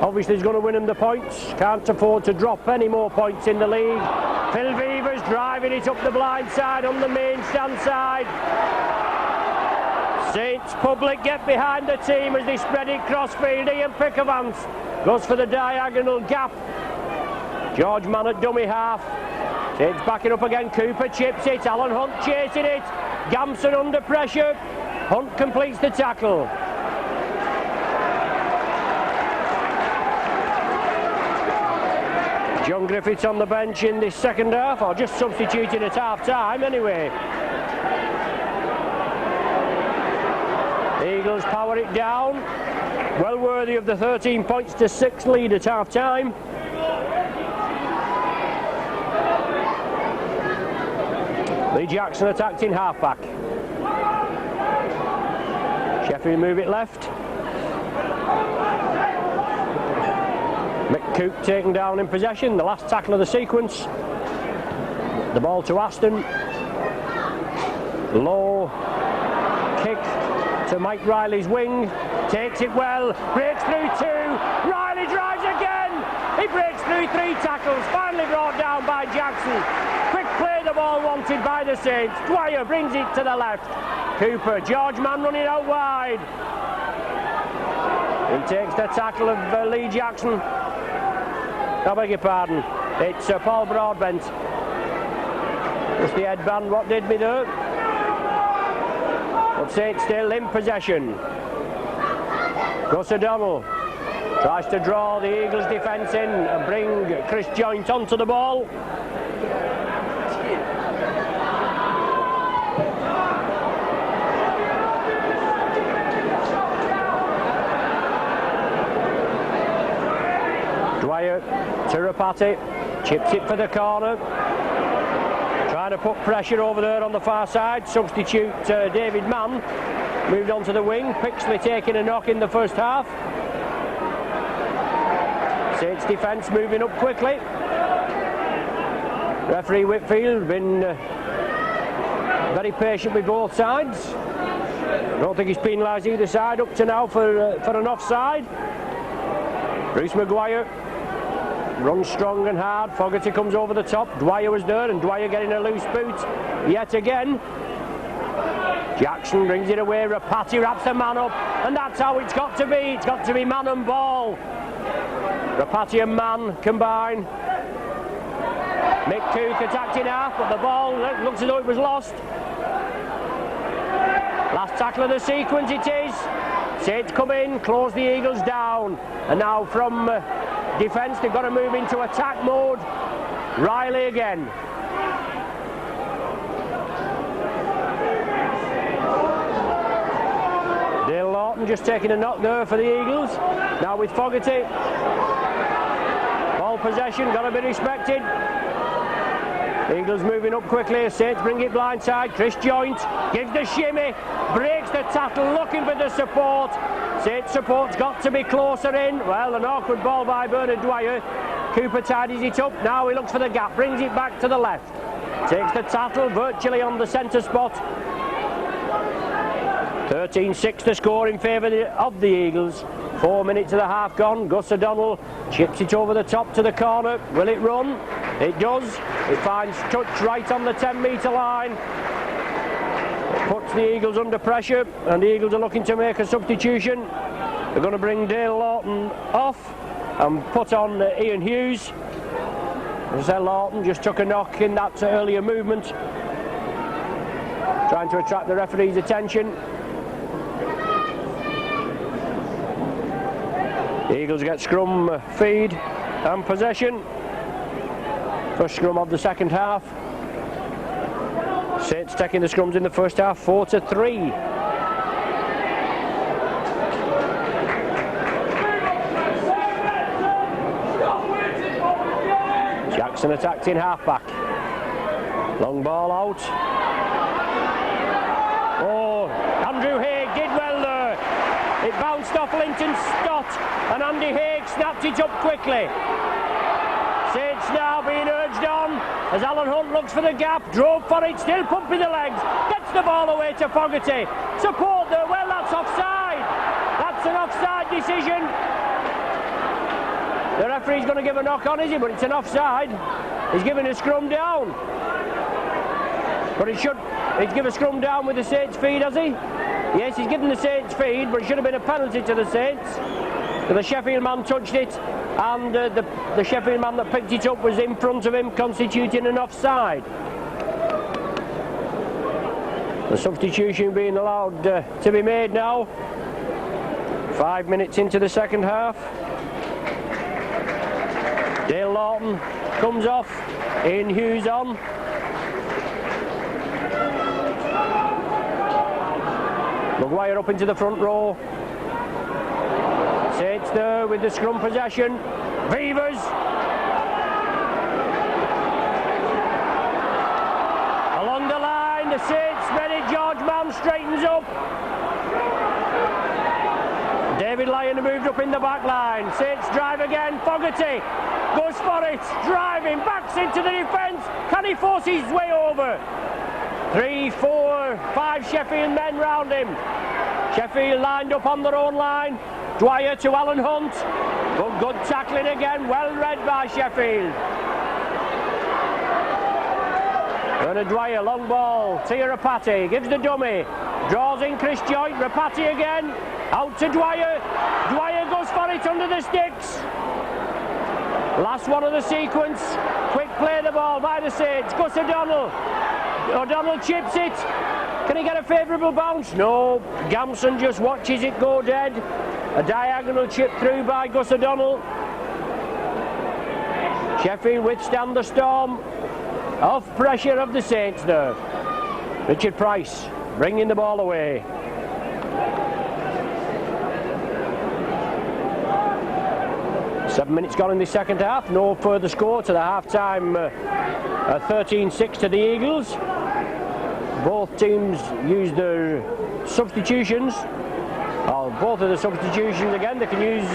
Obviously he's going to win them the points. Can't afford to drop any more points in the league. Phil Beavers driving it up the blind side on the main stand side. Saints public get behind the team as they spread it crossfield. Ian Pickavant goes for the diagonal gap. George Mann at dummy half. Saints backing up again. Cooper chips it. Alan Hunt chasing it. Gamson under pressure. Hunt completes the tackle. John Griffiths on the bench in this second half, or just substituted at half-time anyway. The Eagles power it down. Well worthy of the 13 points to 6 lead at half-time. Lee Jackson attacked in half-back. Sheffield move it left. McCook taken down in possession, the last tackle of the sequence. The ball to Aston. Low kick to Mike Riley's wing. Takes it well, breaks through 2. Riley drives again. He breaks through 3 tackles, finally brought down by Jackson. Quick play, the ball wanted by the Saints. Dwyer brings it to the left. Cooper, George Mann running out wide. He takes the tackle of Lee Jackson. I beg your pardon. It's Paul Broadbent. Just the headband, what did me there? But Saints still in possession. Gus O'Donnell tries to draw the Eagles defence in and bring Chris Joynt onto the ball. Dwyer to Rapati, chips it for the corner. Trying to put pressure over there on the far side. Substitute David Mann moved on to the wing. Pixley taking a knock in the first half. Saints defence moving up quickly. Referee Whitfield been very patient with both sides. I don't think he's penalised either side up to now for an offside. Bruce Maguire runs strong and hard. Fogarty comes over the top. Dwyer was there, and Dwyer getting a loose boot yet again. Jackson brings it away. Rapati wraps the man up, and that's how it's got to be. It's got to be man and ball. Rapati and Mann combine. Mick Cooke attacked in half, but the ball looks as though it was lost. Last tackle of the sequence it is. Saints come in, close the Eagles down, and now from defence they've got to move into attack mode. Riley again. Dale Lawton just taking a knock there for the Eagles. Now with Fogarty. Ball possession, got to be respected. Eagles moving up quickly. Saints bring it blindside. Chris Joint gives the shimmy, breaks the tackle, looking for the support. Saints support's got to be closer in. Well, an awkward ball by Bernard Dwyer. Cooper tidies it up. Now he looks for the gap, brings it back to the left. Takes the tackle virtually on the centre spot. 13-6 the score in favour of the Eagles. 4 minutes of the half gone. Gus O'Donnell chips it over the top to the corner. Will it run? It does. It finds touch right on the 10-metre line. It puts the Eagles under pressure, and the Eagles are looking to make a substitution. They're going to bring Dale Lawton off and put on Ian Hughes. As Lawton just took a knock in that earlier movement, trying to attract the referee's attention. The Eagles get scrum, feed and possession. First scrum of the second half. Saints taking the scrums in the first half, 4-3. Jackson attacked in half-back. Long ball out. Oh, Andrew Haig did well there. It bounced off Linton's stot, and Andy Haig snapped it up quickly. Saints now being urged on as Alan Hunt looks for the gap, drove for it, still pumping the legs, gets the ball away to Fogarty. Support there, well, that's offside. That's an offside decision. The referee's going to give a knock on, is he? But it's an offside. He's giving a scrum down. But he's given a scrum down with the Saints feed, has he? Yes, he's given the Saints feed, but it should have been a penalty to the Saints. The Sheffield man touched it, and the Sheffield man that picked it up was in front of him, constituting an offside. The substitution being allowed to be made now. 5 minutes into the second half. Dale Lawton comes off, Ian Hughes on. Maguire up into the front row. Saints there with the scrum possession. Beavers. Along the line, the Saints ready. George Mann straightens up. David Lyon moved up in the back line. Saints drive again. Fogarty goes for it. Driving, backs into the defence. Can he force his way over? 3, 4, 5 Sheffield men round him. Sheffield lined up on their own line. Dwyer to Alan Hunt. But good tackling again. Well read by Sheffield. Bernard Dwyer, long ball. Tia Rapati gives the dummy. Draws in Chris Joint. Rapati again. Out to Dwyer. Dwyer goes for it under the sticks. Last one of the sequence. Quick play the ball by the Saints. Gus O'Donnell. O'Donnell chips it. Can he get a favourable bounce? No. Gamson just watches it go dead. A diagonal chip through by Gus O'Donnell. Sheffield withstand the storm of pressure of the Saints there. Richard Price bringing the ball away. Seven minutes gone in the second half. No further score to the half-time. 13-6 to the Eagles. Both teams used their substitutions. Both of the substitutions again. They can use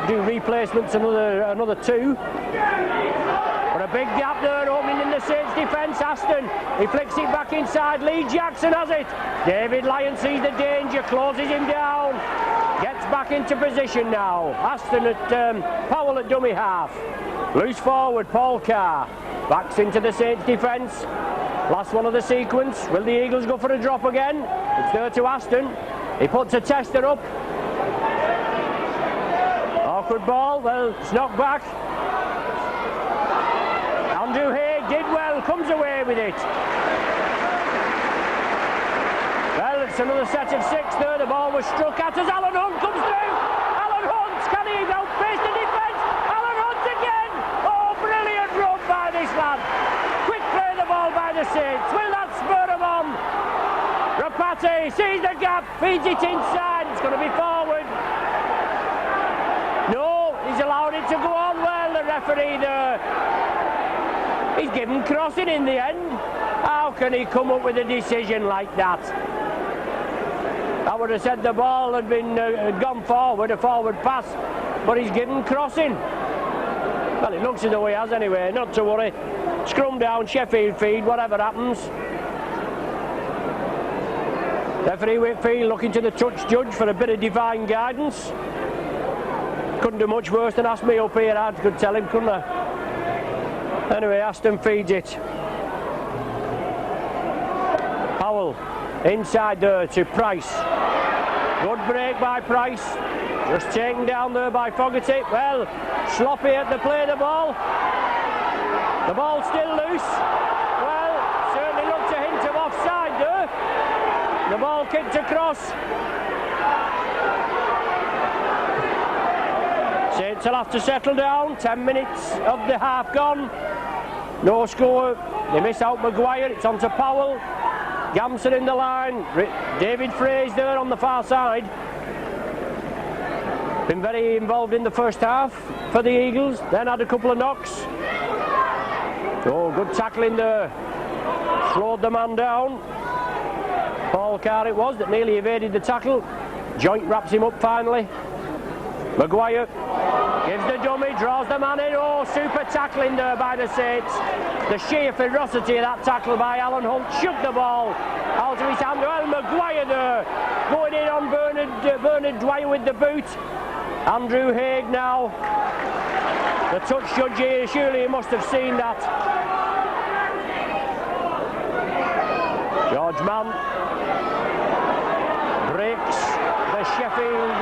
do replacements another 2. But a big gap there opening in the Saints defence. Aston, he flicks it back inside. Lee Jackson has it. David Lyon sees the danger, closes him down. Gets back into position now. Aston at Powell at dummy half. Loose forward, Paul Carr. Backs into the Saints defence. Last one of the sequence. Will the Eagles go for a drop again? It's there to Aston. He puts a tester up. Awkward ball. Well, it's knocked back. Andrew Haig did well. Comes away with it. Well, it's another set of 6 there. The ball was struck at as Alan Hunt comes through. Alan Hunt, can he outpace the defence? Alan Hunt again. Oh, brilliant run by this lad. Quick play the ball by the Saints. Will that spur him on? Rapati sees the gap, feeds it inside. It's going to be forward. No, he's allowed it to go on. Well, the referee there He's given crossing in the end. How can he come up with a decision like that? I would have said the ball had been gone forward, a forward pass, but he's given crossing. Well, it looks as though he has anyway, not to worry. Scrum down, Sheffield feed, whatever happens. Referee Whitfield looking to the touch judge for a bit of divine guidance. Couldn't do much worse than ask me up here, I could tell him, couldn't I? Anyway, Aston feeds it. Powell inside there to Price. Good break by Price. Just taken down there by Fogarty. Well, sloppy at the play, the ball. The ball's still loose. Well, certainly looked a hint of offside there. The ball kicked across. Saints will have to settle down. 10 minutes of the half gone. No score. They miss out Maguire. It's on to Powell. Gamson in the line. David Fraser there on the far side. Been very involved in the first half for the Eagles. Then had a couple of knocks. Oh, good tackling there. Slowed the man down. Paul Carr it was that nearly evaded the tackle. Joint wraps him up finally. Maguire gives the dummy, draws the man in. Oh, super tackling there by the Saints. The sheer ferocity of that tackle by Alan Hunt shook the ball out of his hand. Well, Maguire there going in on Bernard Dwyer with the boot. Andrew Haig now. The touch judge here, surely he must have seen that. George Mann breaks the Sheffield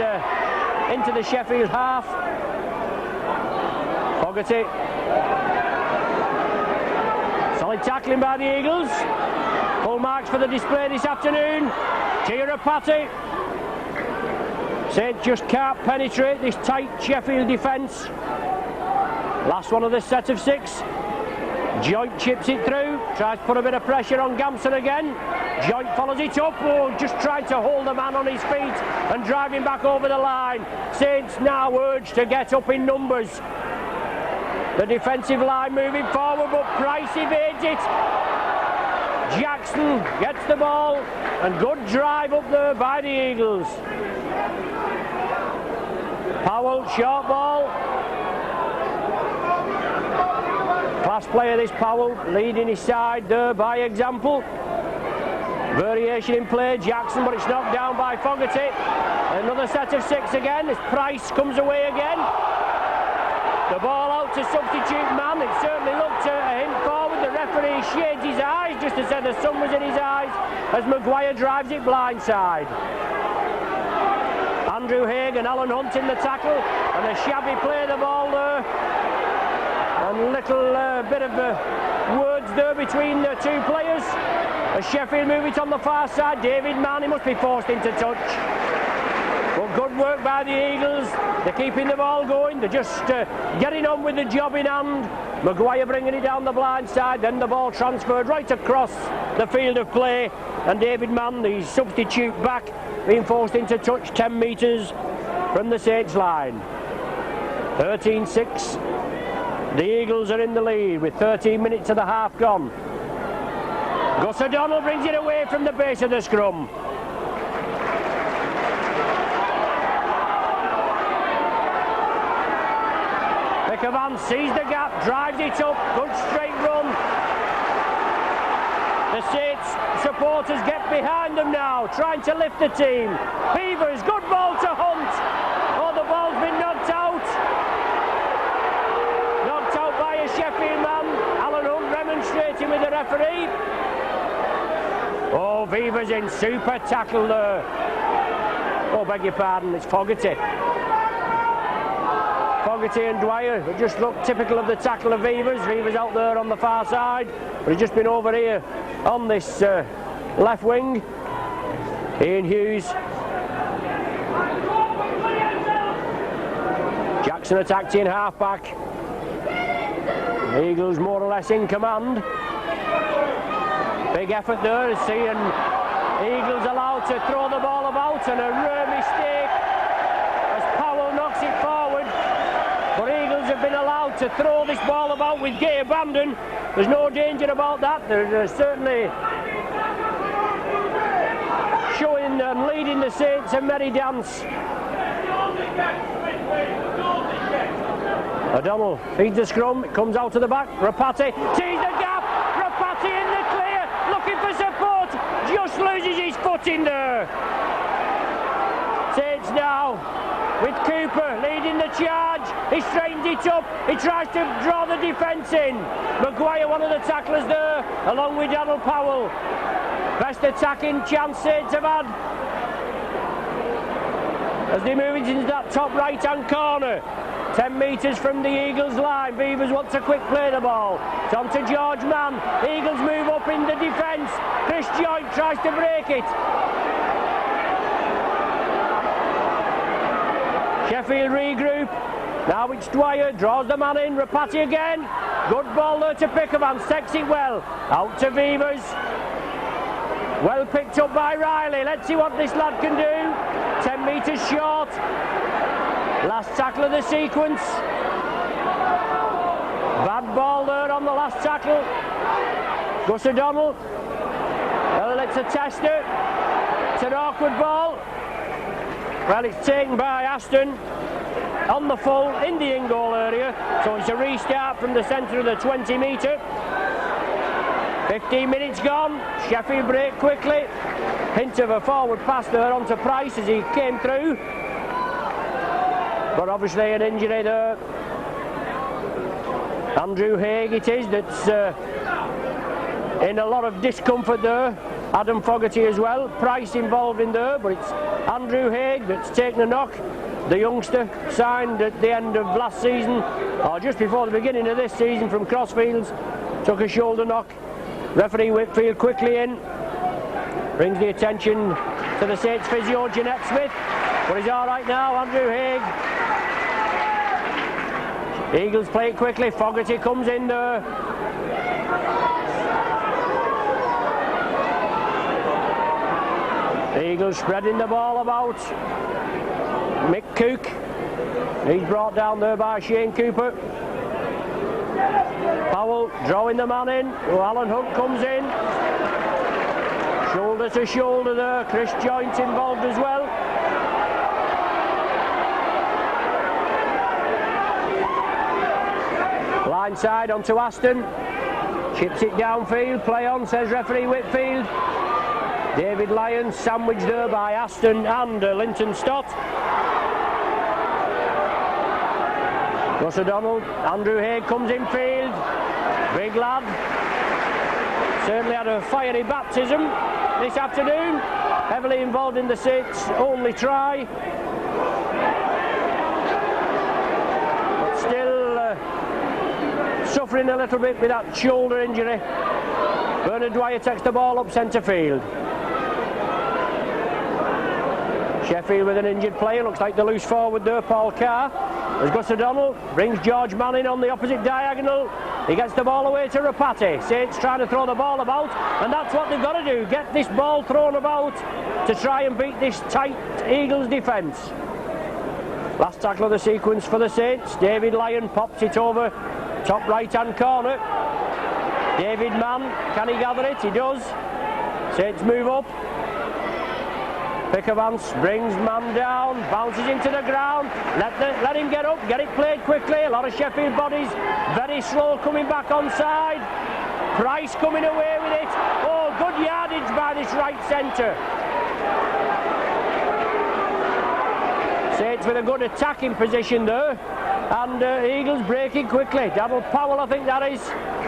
into the Sheffield half. Fogarty. Solid tackling by the Eagles. Full marks for the display this afternoon. Tirapati. Saints just can't penetrate this tight Sheffield defence. Last one of this set of 6. Joint chips it through, tries to put a bit of pressure on Gamson again. Joint follows it up, oh, just trying to hold the man on his feet and drive him back over the line. Saints now urged to get up in numbers. The defensive line moving forward, but Price evades it. Jackson gets the ball, and good drive up there by the Eagles. Powell, short ball. Class player this Powell, leading his side there by example. Variation in play, Jackson, but it's knocked down by Fogarty. Another set of 6 again as Price comes away again. The ball out to substitute man. It certainly looked a hint forward. The referee shades his eyes just to say the sun was in his eyes as Maguire drives it blindside. Andrew Haig and Alan Hunt in the tackle, and a shabby play the ball there. And little bit of words there between the two players. As Sheffield move it on the far side, David Mann, he must be forced into touch. But good work by the Eagles. They're keeping the ball going. They're just getting on with the job in hand. Maguire bringing it down the blind side. Then the ball transferred right across the field of play. And David Mann, the substitute back, being forced into touch 10 metres from the Saints line. 13-6. The Eagles are in the lead with 13 minutes of the half gone. Gus O'Donnell brings it away from the base of the scrum. Van sees the gap, drives it up, good straight run. The Saints supporters get behind them now, trying to lift the team. Beavers, good ball to Hunt. Oh, the ball's been knocked out. Knocked out by a Sheffield man. Alan Hunt remonstrating with the referee. Oh, Beavers in super tackle there. Oh, beg your pardon, it's Fogarty. Fogarty and Dwyer, it just looked typical of the tackle of Beavers. Beavers out there on the far side, but he's just been over here on this left wing. Ian Hughes. Jackson attacked in half back. The Eagles more or less in command. Big effort there, seeing Eagles allowed to throw the ball about, and a rare mistake as Powell knocks it forward. But Eagles have been allowed to throw this ball about with gay abandon. There's no danger about that. They're certainly showing and leading the Saints a merry dance. O'Donnell feeds the scrum, it comes out to the back, Rapati sees the gap, Rapati in the clear, looking for support, just loses his foot in there. Saints now with Cooper leading the charge, he straightens it up, he tries to draw the defence in. Maguire, one of the tacklers there, along with Donald Powell. Best attacking chance Saints have had as they move into that top right hand corner. 10 metres from the Eagles line. Beavers wants a quick play the ball. It's on to George Mann. Eagles move up in the defence. Chris Joint tries to break it. Sheffield regroup. Now it's Dwyer, draws the man in. Rapati again. Good ball there to Pickerman, takes it well. Out to Beavers. Well picked up by Riley. Let's see what this lad can do. 10 metres short. Last tackle of the sequence. Bad ball there on the last tackle. Gus O'Donnell. Well, it's a tester. It's an awkward ball. Well, it's taken by Aston on the full in the in-goal area. So it's a restart from the centre of the 20 metre. 15 minutes gone. Sheffield break quickly. Hint of a forward pass there onto Price as he came through. But obviously an injury there. Andrew Haigh it is that's in a lot of discomfort there. Adam Fogarty as well. Price involved in there, but it's Andrew Haigh that's taken a knock. The youngster signed at the end of last season, or just before the beginning of this season from Crossfields, took a shoulder knock. Referee Whitfield quickly in, brings the attention to the Saints physio Jeanette Smith, but he's all right now. Andrew Haigh. Eagles play it quickly. Fogarty comes in there. The Eagles spreading the ball about. Mick Cook. He's brought down there by Shane Cooper. Powell drawing the man in. Oh, Alan Hunt comes in. Shoulder to shoulder there. Chris Joint involved as well. Line side onto Aston. Chips it downfield. Play on, says referee Whitfield. David Lyons sandwiched there by Aston and Linton Stott. Gus O'Donnell. Andrew Haigh comes in field. Big lad. Certainly had a fiery baptism this afternoon. Heavily involved in the Saints' only try. But still suffering a little bit with that shoulder injury. Bernard Dwyer takes the ball up centre field. Sheffield with an injured player, looks like the loose forward there, Paul Carr. There's Gus O'Donnell, brings George Mann in on the opposite diagonal. He gets the ball away to Rapati. Saints trying to throw the ball about, and that's what they've got to do, get this ball thrown about to try and beat this tight Eagles defence. Last tackle of the sequence for the Saints. David Lyon pops it over top right hand corner. David Mann, can he gather it? He does. Saints move up. Pickervance brings Mann down, bounces into the ground, let him get up, get it played quickly. A lot of Sheffield bodies, very slow coming back onside. Price coming away with it. Oh, good yardage by this right centre. Saints with a good attacking position there, and Eagles breaking quickly. Donald Powell, I think that is,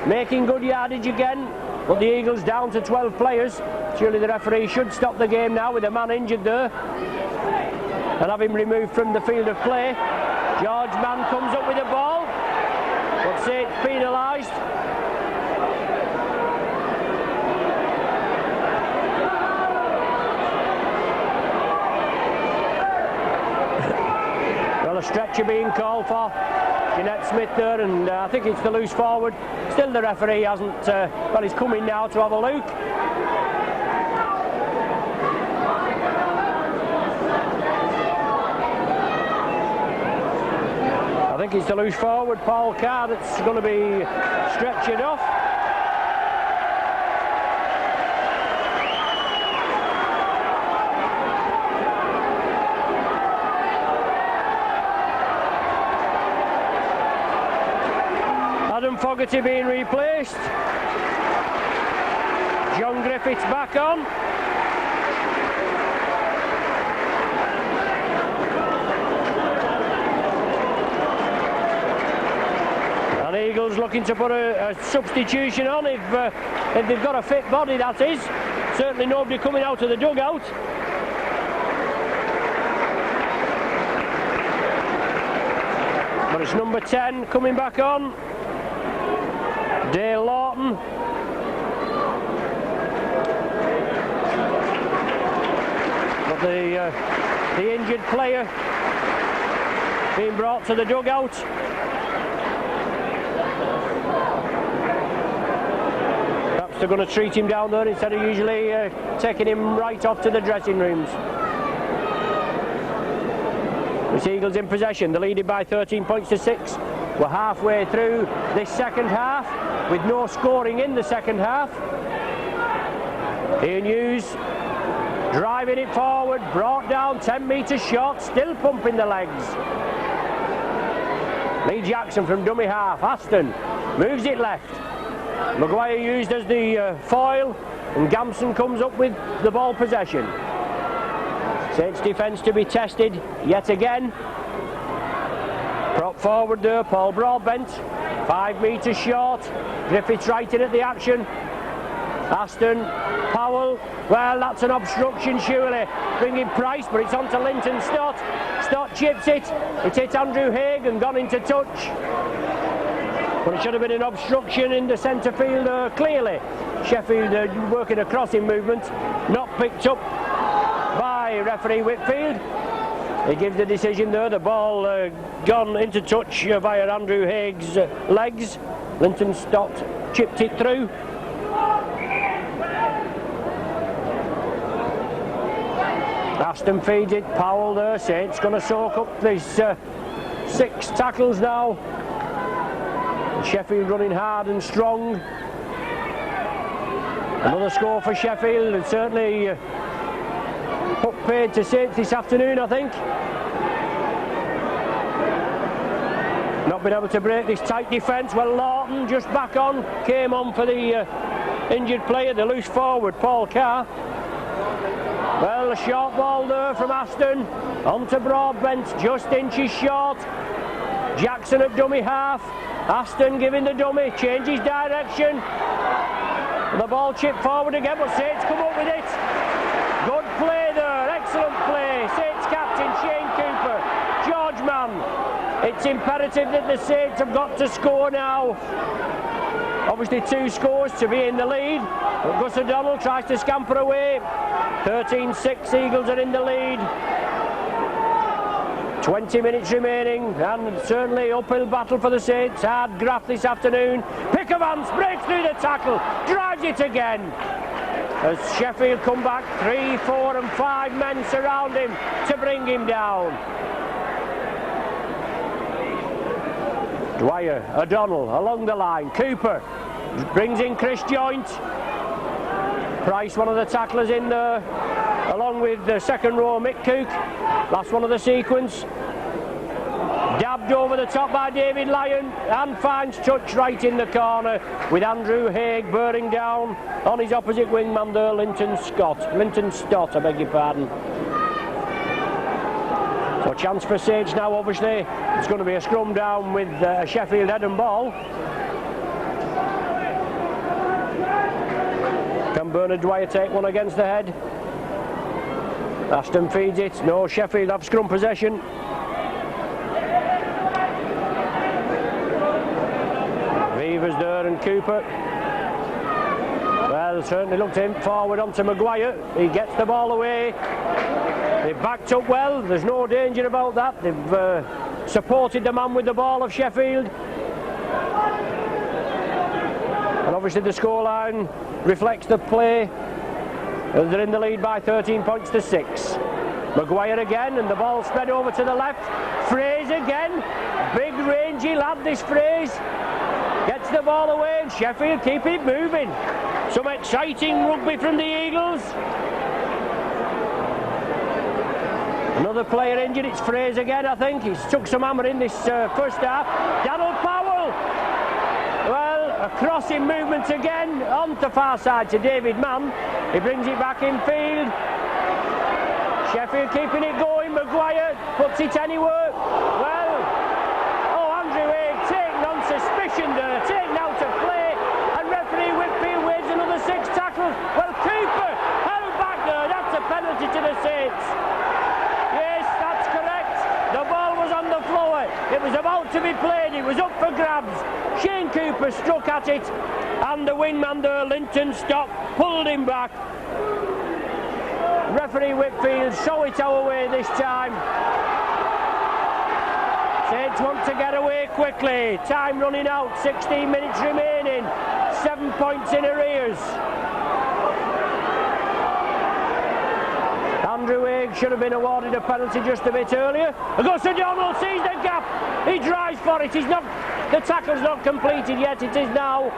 making good yardage again. But the Eagles down to 12 players. Surely the referee should stop the game now with a man injured there and have him removed from the field of play. George Mann comes up with the ball, but Saints penalised. Well, a stretcher being called for Jeanette Smith there, and I think it's the loose forward. Still the referee hasn't, well, he's coming now to have a look. I think it's the loose forward, Paul Carr, that's going to be stretching off. Adam Fogarty being replaced. John Griffiths back on. And Eagles looking to put a substitution on if they've got a fit body, that is. Certainly nobody coming out of the dugout. But it's number 10 coming back on. Dale Lawton. But the injured player being brought to the dugout. Perhaps they're going to treat him down there instead of usually taking him right off to the dressing rooms. The Eagles in possession. They're leading by 13 points to 6. We're halfway through this second half with no scoring in the second half. Ian Hughes driving it forward, brought down 10-metre shot, still pumping the legs. Lee Jackson from dummy half. Aston moves it left. Maguire used as the foil, and Gamson comes up with the ball possession. Saints defence to be tested yet again. Prop forward there, Paul Broadbent, 5 metres short. Griffiths right in at the action. Aston, Powell, well, that's an obstruction surely. Bringing Price, but it's on to Linton Stott. Stott chips it. It hit Andrew Haig and gone into touch. But it should have been an obstruction in the centre field clearly. Sheffield working a crossing movement, not picked up by referee Whitfield. He gives the decision there, the ball gone into touch via Andrew Haig's legs. Linton Stott chipped it through. Aston feeds it, Powell there, Saints going to soak up these 6 tackles now. Sheffield running hard and strong. Another score for Sheffield, and certainly put paid to Saints this afternoon, I think. Not been able to break this tight defence. Well, Lawton just back on, came on for the injured player, the loose forward, Paul Carr. Well, a short ball there from Aston, on to Broadbent, just inches short. Jackson at dummy half, Aston giving the dummy, changes direction. The ball chipped forward again, but Saints come up with it. Good play there, excellent play. Saints captain Shane Cooper, George Mann. It's imperative that the Saints have got to score now. Obviously 2 scores to be in the lead. But Gus O'Donnell tries to scamper away. 13-6, Eagles are in the lead. 20 minutes remaining, and certainly uphill battle for the Saints. Hard graft this afternoon. Pickavance breaks through the tackle, drives it again. As Sheffield come back, 3, 4 and 5 men surround him to bring him down. Dwyer, O'Donnell along the line. Cooper brings in Chris Joint. Price, one of the tacklers in there, along with the second row Mick Cook. Last one of the sequence. Dabbed over the top by David Lyon and finds touch right in the corner with Andrew Haig bearing down on his opposite wingman there, Linton Stott, I beg your pardon. So chance for Sage now, obviously. It's going to be a scrum down with Sheffield head and ball. Can Bernard Dwyer take one against the head? Aston feeds it. No, Sheffield have scrum possession. Beavers there and Cooper. Well, certainly looked in forward onto Maguire. He gets the ball away. They've backed up well. There's no danger about that. They've supported the man with the ball of Sheffield. And obviously the scoreline reflects the play. They're in the lead by 13 points to 6. Maguire again, and the ball spread over to the left. Fraser again. Big rangy lad, this Fraser. Gets the ball away and Sheffield keep it moving. Some exciting rugby from the Eagles. Another player injured, it's Fraser again, I think. He's took some hammer in this first half. Donald Powell. Well, a crossing movement again on the far side to David Mann. He brings it back in field. Sheffield keeping it going. Maguire puts it anywhere. Well, Andrew Haig taken on suspicion there, taken out of play, and referee Whitfield waves another 6 tackles. Well, Cooper held back there. That's a penalty to the Saints. Yes, that's correct. The ball was on the floor. It was about to be played. It was up for grabs. Shane Cooper struck at it, and the wingman there, Linton, stopped, pulled him back. Referee Whitfield saw it our way this time. Saints want to get away quickly. Time running out, 16 minutes remaining. 7 points in arrears. Andrew Haig should have been awarded a penalty just a bit earlier. Gus O'Donnell sees the gap. He drives for it. The tackle's not completed yet. It is now.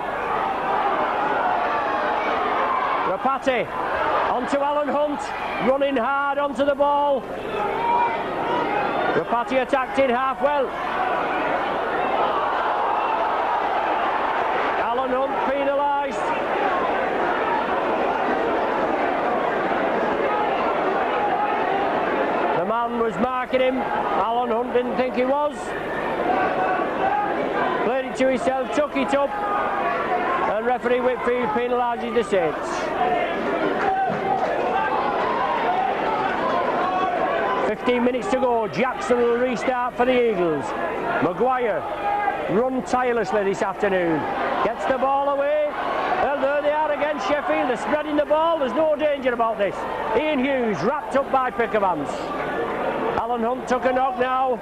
Rapati onto Alan Hunt, running hard onto the ball. Rapati attacked in half well. Alan Hunt penalised. The man was marking him. Alan Hunt didn't think he was. Played it to himself, took it up, and referee Whitfield penalises the Saints. 15 minutes to go. Jackson will restart for the Eagles. Maguire run tirelessly this afternoon. Gets the ball away. Well, there they are again, Sheffield. They're spreading the ball. There's no danger about this. Ian Hughes wrapped up by Pickermans. Alan Hunt took a knock now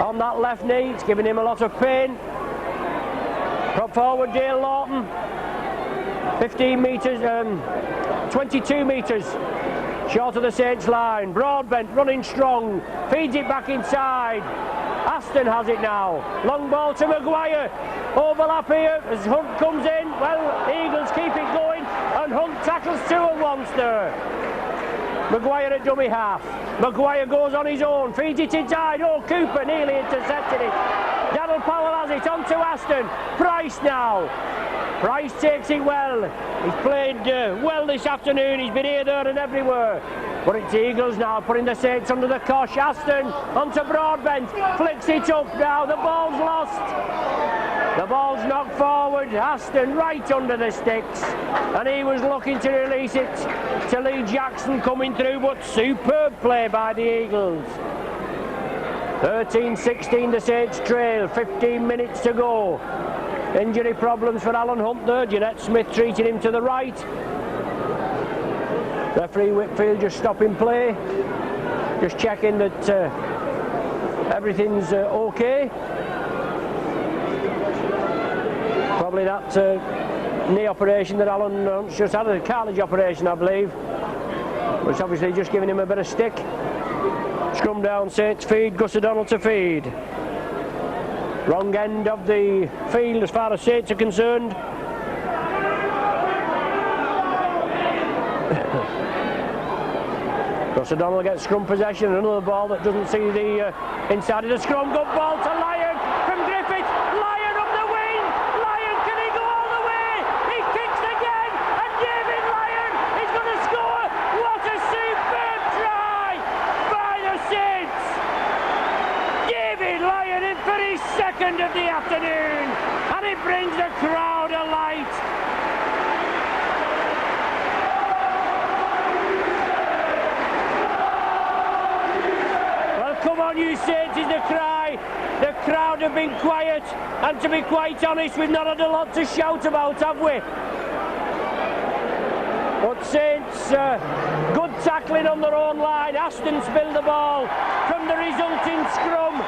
on that left knee. It's giving him a lot of pain. Prop forward Dale Lawton. 15 metres, 22 metres short of the Saints line. Broadbent running strong, feeds it back inside. Aston has it now. Long ball to Maguire. Overlap here as Hunt comes in. Well, Eagles keep it going, and Hunt tackles 2 at once there. Maguire at dummy half. Maguire goes on his own, feeds it inside. Oh, Cooper nearly intercepted it. Donald Powell has it on to Aston. Price now. Price takes it well. He's played well this afternoon. He's been here, there and everywhere. But it's Eagles now putting the Saints under the cosh. Aston onto Broadbent. Flicks it up now. The ball's lost. The ball's knocked forward. Aston right under the sticks. And he was looking to release it to Lee Jackson coming through. But superb play by the Eagles. 13-16 the Saints trail. 15 minutes to go. Injury problems for Alan Hunt there. Jeanette Smith treating him to the right. Referee Whitfield just stopping play. Just checking that everything's okay. Probably that knee operation that Alan Hunt's just had, a cartilage operation I believe. But it's obviously just giving him a bit of stick. Scrum down, Saints feed, Gus O'Donnell to feed. Wrong end of the field as far as Saints are concerned. Gus O'Donnell gets scrum possession. Another ball that doesn't see the inside of the scrum. Good ball to Lyon from Griffith. Lyon up the wing. Lyon, can he go all the way? He kicks again, and David Lyon is going to score. What a superb try by the Saints. David Lyon in for his second of the afternoon, and it brings the crowd alight. Well, come on, you Saints is the cry. The crowd have been quiet, and to be quite honest, we've not had a lot to shout about, have we? But Saints, good tackling on their own line. Aston spilled the ball from the resulting scrum.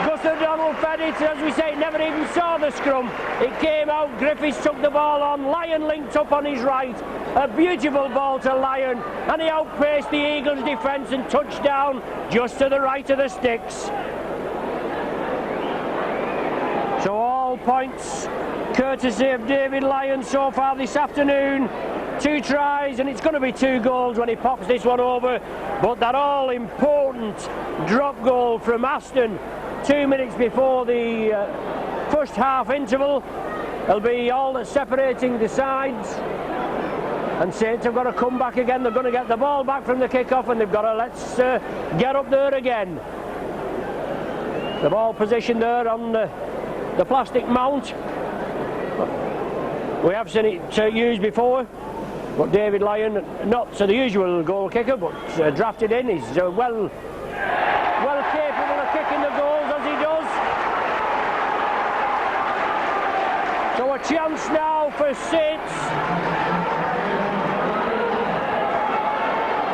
Gus O'Donnell fed it, as we say, never even saw the scrum. It came out, Griffiths took the ball on, Lyon linked up on his right. A beautiful ball to Lyon, and he outpaced the Eagles' defence and touched down just to the right of the sticks. So all points courtesy of David Lyon so far this afternoon. 2 tries, and it's going to be 2 goals when he pops this one over. But that all-important drop goal from Aston 2 minutes before the first half interval will be all that's separating the sides. And Saints have got to come back again. They're going to get the ball back from the kick-off, and they've got to let's get up there again. The ball positioned there on the plastic mount. We have seen it used before, but David Lyon, not the usual goal kicker, but drafted in. He's well capable of kicking the goals as he does. So a chance now for Saints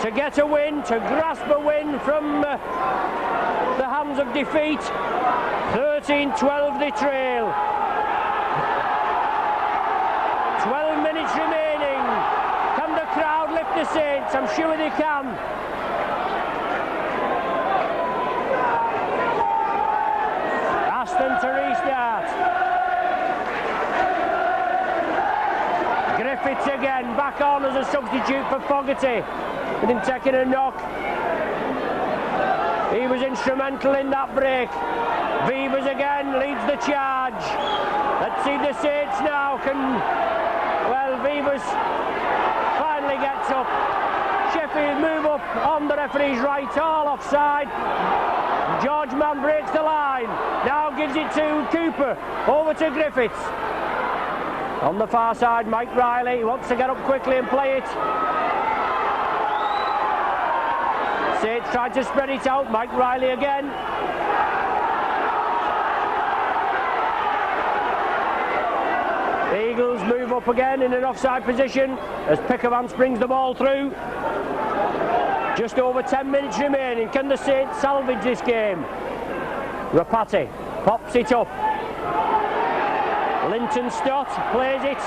to get a win, to grasp a win from the hands of defeat. 13-12 they trail. 12 minutes remaining. Can the crowd lift the Saints? I'm sure they can. Aston to restart. Griffiths again, back on as a substitute for Fogarty, with him taking a knock. He was instrumental in that break. Vevers again leads the charge. Let's see the Saints now well, Vevers finally gets up. Sheffield move up on the referee's right, all offside. George Mann breaks the line. Now gives it to Cooper. Over to Griffiths. On the far side, Mike Riley wants to get up quickly and play it. Saints tried to spread it out. Mike Riley again. The Eagles move up again in an offside position as Pickervan brings the ball through. Just over 10 minutes remaining. Can the Saints salvage this game? Rapati pops it up. Linton Stott plays it.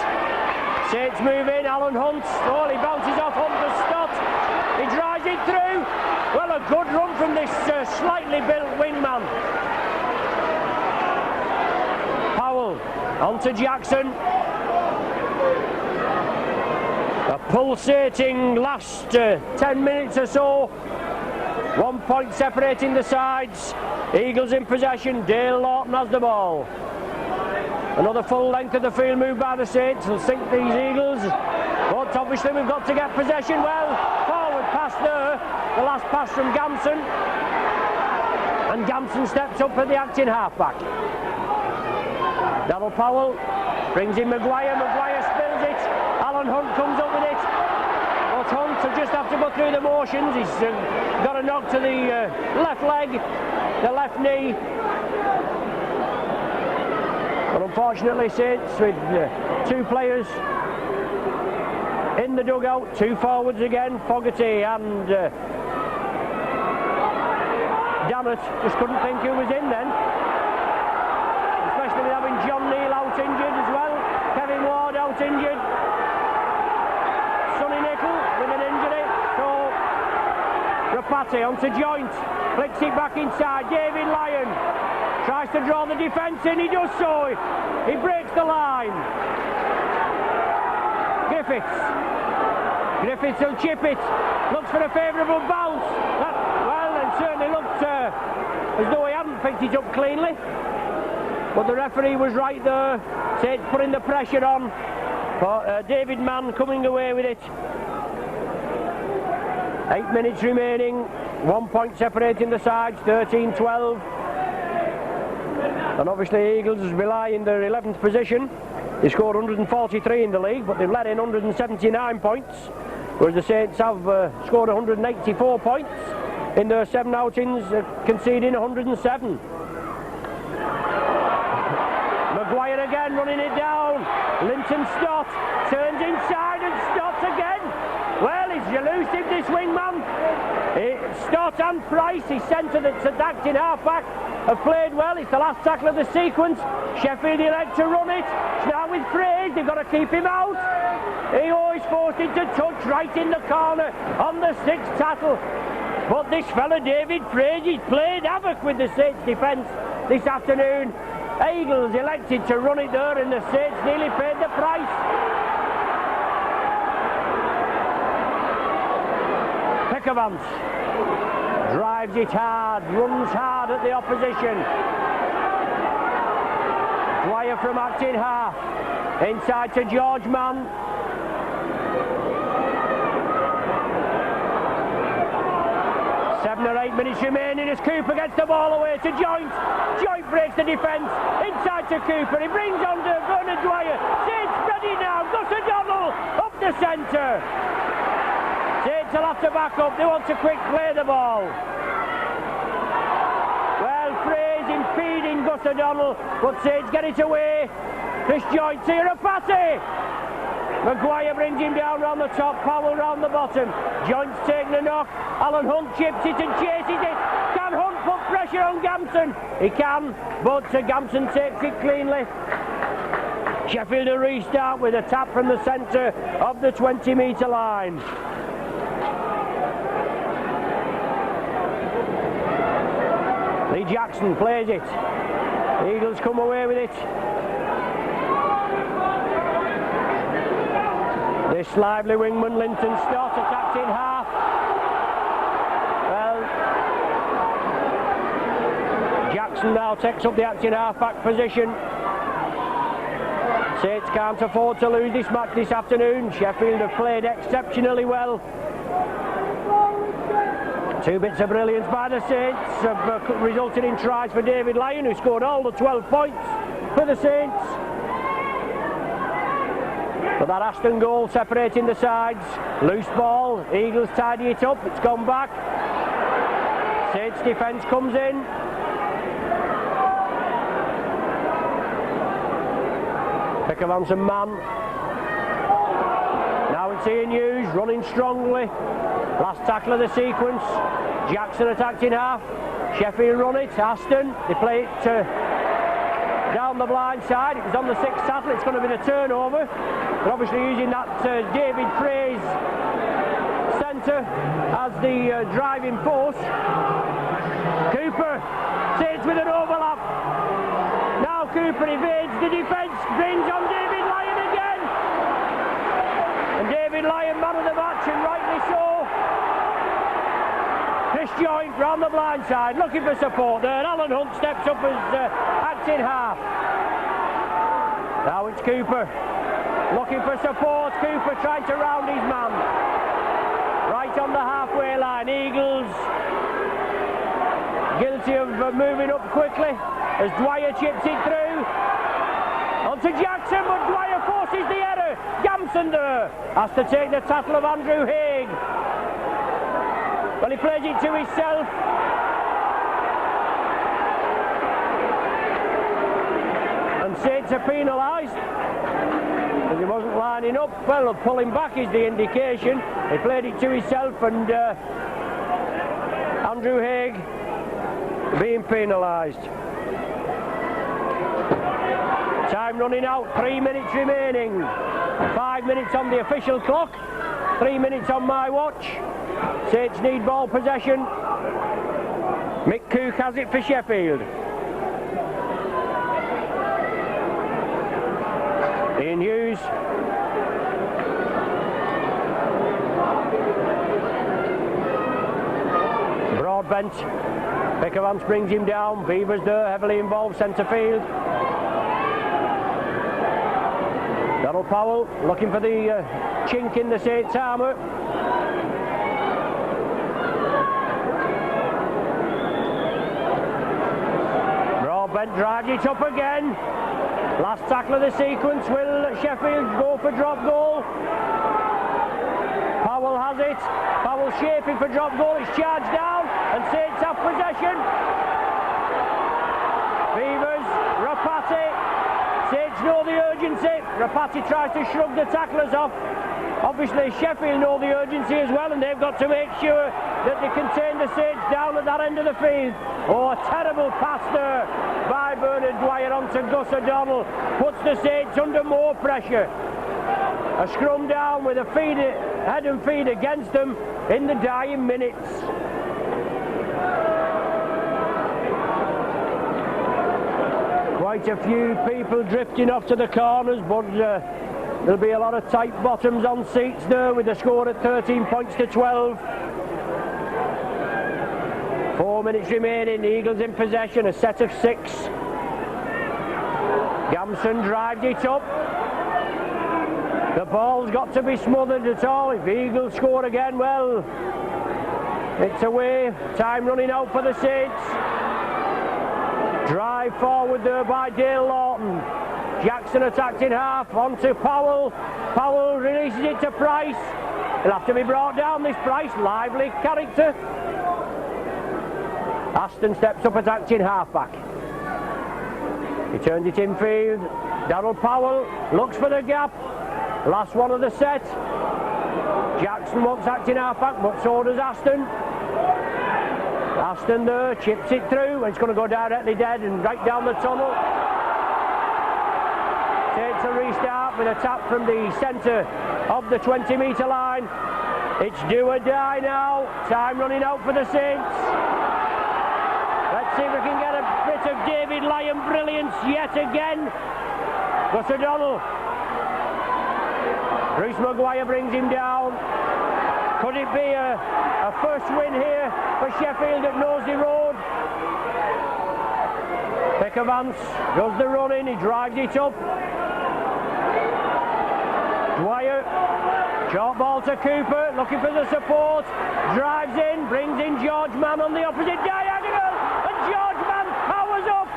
Saints move in. Alan Hunt. Oh, he bounces off Hunt to Stott. He drives it through. Well, a good run from this slightly built wingman. Powell on to Jackson. A pulsating last 10 minutes or so. 1 point separating the sides. Eagles in possession. Dale Lawton has the ball. Another full length of the field move by the Saints will sink these Eagles. But obviously we've got to get possession. Well, forward pass there. The last pass from Gamson. And Gamson steps up for the acting halfback. Darryl Powell brings in Maguire. Maguire spills it. Alan Hunt comes up with it. But Hunt will just have to go through the motions. He's got a knock to the left leg, the left knee. But unfortunately, Saints with 2 players in the dugout, 2 forwards again, Fogarty and Dammit, just couldn't think who was in then. Especially with having John Neal out injured as well, Kevin Ward out injured, Sonny Nickel with an injury. So Rapati onto Joint, flicks it back inside. David Lyon tries to draw the defence in, he does so. He breaks the line. Griffiths will chip it. Looks for a favourable bounce. It certainly looked as though he hadn't picked it up cleanly. But the referee was right there. Saints putting the pressure on. But David Mann coming away with it. 8 minutes remaining. 1 point separating the sides. 13-12. And obviously Eagles rely in their 11th position. They scored 143 in the league, but they've let in 179 points, whereas the Saints have scored 184 points in their 7 outings, conceding 107. Maguire again running it down. Linton Stott turns inside and Stott again. Well, he's elusive, this wingman. Stott and Price, his centre that's attacked in half-back, have played well. It's the last tackle of the sequence. Sheffield elect to run it. It's now with Fraze, they've got to keep him out. He always forced into touch right in the corner on the sixth tackle. But this fella, David Fraze, he's played havoc with the Saints defence this afternoon. Eagles elected to run it there, and the Saints nearly paid the price. Pickavance drives it hard, runs hard at the opposition. Dwyer from acting half, inside to George Mann. Seven or 8 minutes remaining as Cooper gets the ball away to Joint. Joint breaks the defence, inside to Cooper. He brings on to Bernard Dwyer. Saints ready now, Gus O'Donnell up the centre. Saints will have to back up, they want to quick play the ball. Well, Fraze impeding Gus O'Donnell, but Saints get it away. Chris Joint, Tirapati. Maguire brings him down round the top, Powell round the bottom. Joint's taking a knock. Alan Hunt chips it and chases it. Can Hunt put pressure on Gamson? He can, but Gamson takes it cleanly. Sheffield will restart with a tap from the centre of the 20-metre line. Lee Jackson plays it. Eagles come away with it. This lively wingman, Linton Stott, attacked in half. Well, Jackson now takes up the acting half-back position. Saints can't afford to lose this match this afternoon. Sheffield have played exceptionally well. Two bits of brilliance by the Saints have resulted in tries for David Lyon, who scored all the 12 points for the Saints. But that Aston goal separating the sides. Loose ball, Eagles tidy it up, it's gone back. Saints defence comes in. Pickavance and Mann. Now it's Ian Hughes running strongly. Last tackle of the sequence. Jackson attacked in half. Sheffield run it. Aston, they play it down the blind side. It was on the sixth tackle. It's going to be the turnover. They're obviously using that David Fraze centre as the driving force. Cooper sits with an overlap. Now Cooper evades the defence, brings on David Lyon again. And David Lyon, man of the match, and rightly so. Chris Joint round the blind side, looking for support there. Alan Hunt steps up as acting half. Now it's Cooper, looking for support. Cooper trying to round his man. Right on the halfway line. Eagles guilty of moving up quickly as Dwyer chips it through. Onto Jackson, but Dwyer forces the error. Gamson there has to take the tackle of Andrew Haig. Well, he plays it to himself. And Saints are penalised because he wasn't lining up. Well, pulling back is the indication. He played it to himself, and Andrew Haig being penalised. Time running out, 3 minutes remaining. 5 minutes on the official clock, 3 minutes on my watch. Saints need ball possession. Mick Cook has it for Sheffield. Ian Hughes. Broadbent. Pickavance brings him down. Beavers there, heavily involved, centre field. Donald Powell looking for the chink in the Saints' armour. Broadbent drives it up again. Last tackle of the sequence. Will Sheffield go for drop goal? Powell has it. Powell shaping for drop goal. It's charged down and Saints have possession. Beavers, Rapati. Saints know the urgency. Rapati tries to shrug the tacklers off. Obviously Sheffield know the urgency as well, and they've got to make sure that they contain the Saints down at that end of the field. Oh, a terrible pass there by Bernard Dwyer onto Gus O'Donnell. Puts the Saints under more pressure. A scrum down with a head and feet against them in the dying minutes. Quite a few people drifting off to the corners, but there'll be a lot of tight bottoms on seats there with the score at 13 points to 12. 4 minutes remaining, the Eagles in possession, a set of 6. Gamson drives it up. The ball's got to be smothered at all. If the Eagles score again, well, it's away. Time running out for the Saints. Drive forward there by Dale Lawton. Jackson attacked in half, on to Powell. Powell releases it to Price. He'll have to be brought down, this Price, lively character. Aston steps up, attacked in half-back. He turns it in field. Darryl Powell looks for the gap. Last one of the set. Jackson wants acting half-back, but so does Aston. Aston there, chips it through. It's going to go directly dead and right down the tunnel. Takes a restart with a tap from the centre of the 20-metre line. It's do or die now. Time running out for the Saints. Let's see if we can get a bit of David Lyon brilliance yet again. Gus O'Donnell. Bruce Maguire brings him down. Could it be a first win here for Sheffield at Knowsley Road? Becker Vance does the running, he drives it up. Dwyer, short ball to Cooper, looking for the support. Drives in, brings in George Mann on the opposite diagonal. And George Mann powers up.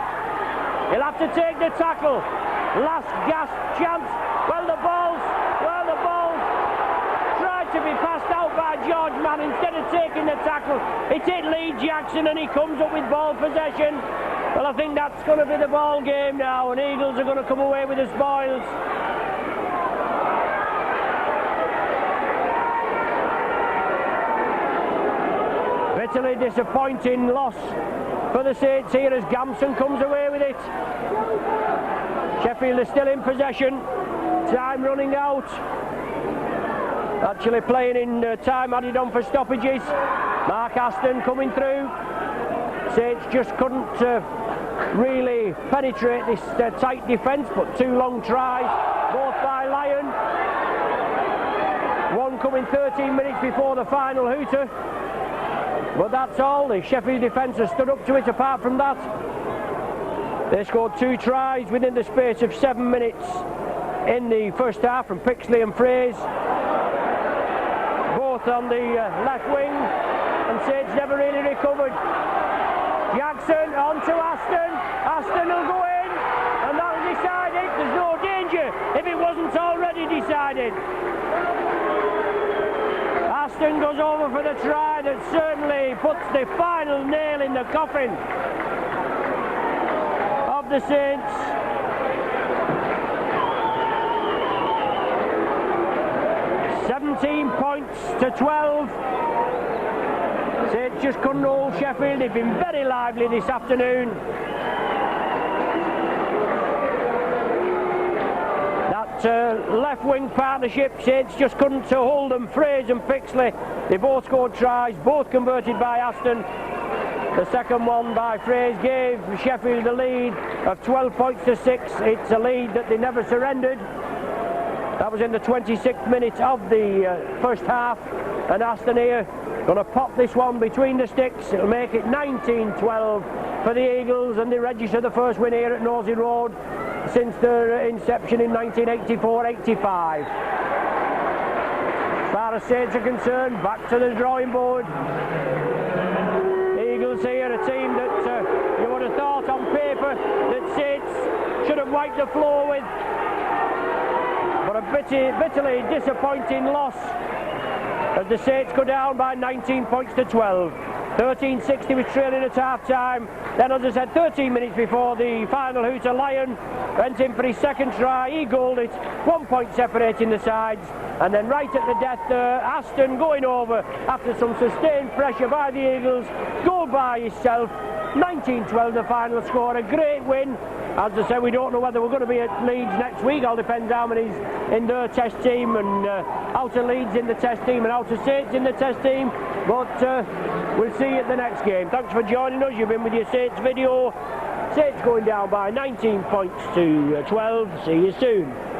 He'll have to take the tackle. Last gasp chance. Well, the ball's tried to be passed out by George Mann instead of taking the tackle. It hit Lee Jackson and he comes up with ball possession. Well, I think that's going to be the ball game now, and Eagles are going to come away with the spoils. Bitterly disappointing loss for the Saints here as Gamson comes away with it. Sheffield is still in possession. Time running out. Actually playing in time added on for stoppages. Mark Aston coming through. Saints just couldn't really penetrate this tight defence, but 2 long tries, both by Lyon. One coming 13 minutes before the final hooter. But that's all. The Sheffield defence has stood up to it. Apart from that, they scored 2 tries within the space of 7 minutes in the first half from Pixley and Fraze. Both on the left wing, and Saints never really recovered. Jackson on to Aston. Aston will go in, and that'll decide it. There's no danger if it wasn't already decided. Aston goes over for the try that certainly puts the final nail in the coffin of the Saints. Points to 12. Saints just couldn't hold Sheffield. They've been very lively this afternoon. That left wing partnership, Saints just couldn't hold them. Fraze and Pixley, they both scored tries, both converted by Aston. The second one by Fraze gave Sheffield the lead of 12 points to 6. It's a lead that they never surrendered. That was in the 26th minute of the first half, and Aston here going to pop this one between the sticks. It'll make it 19-12 for the Eagles, and they register the first win here at Knowsley Road since their inception in 1984-85. As far as Saints are concerned, back to the drawing board. Eagles here, a team that you would have thought on paper that Saints should have wiped the floor with. But a bitterly disappointing loss as the Saints go down by 19 points to 12. 13-60 was trailing at half-time. Then, as I said, 13 minutes before the final hooter, Lyon went in for his second try. He goaled it, 1 point separating the sides. And then right at the death there, Aston going over after some sustained pressure by the Eagles. Goal by himself, 19-12 the final score. A great win. As I said, we don't know whether we're going to be at Leeds next week. All depends how many's in their test team and out of Leeds in the test team and out of Saints in the test team. But we'll see you at the next game. Thanks for joining us. You've been with your Saints video. Saints going down by 19 points to 12. See you soon.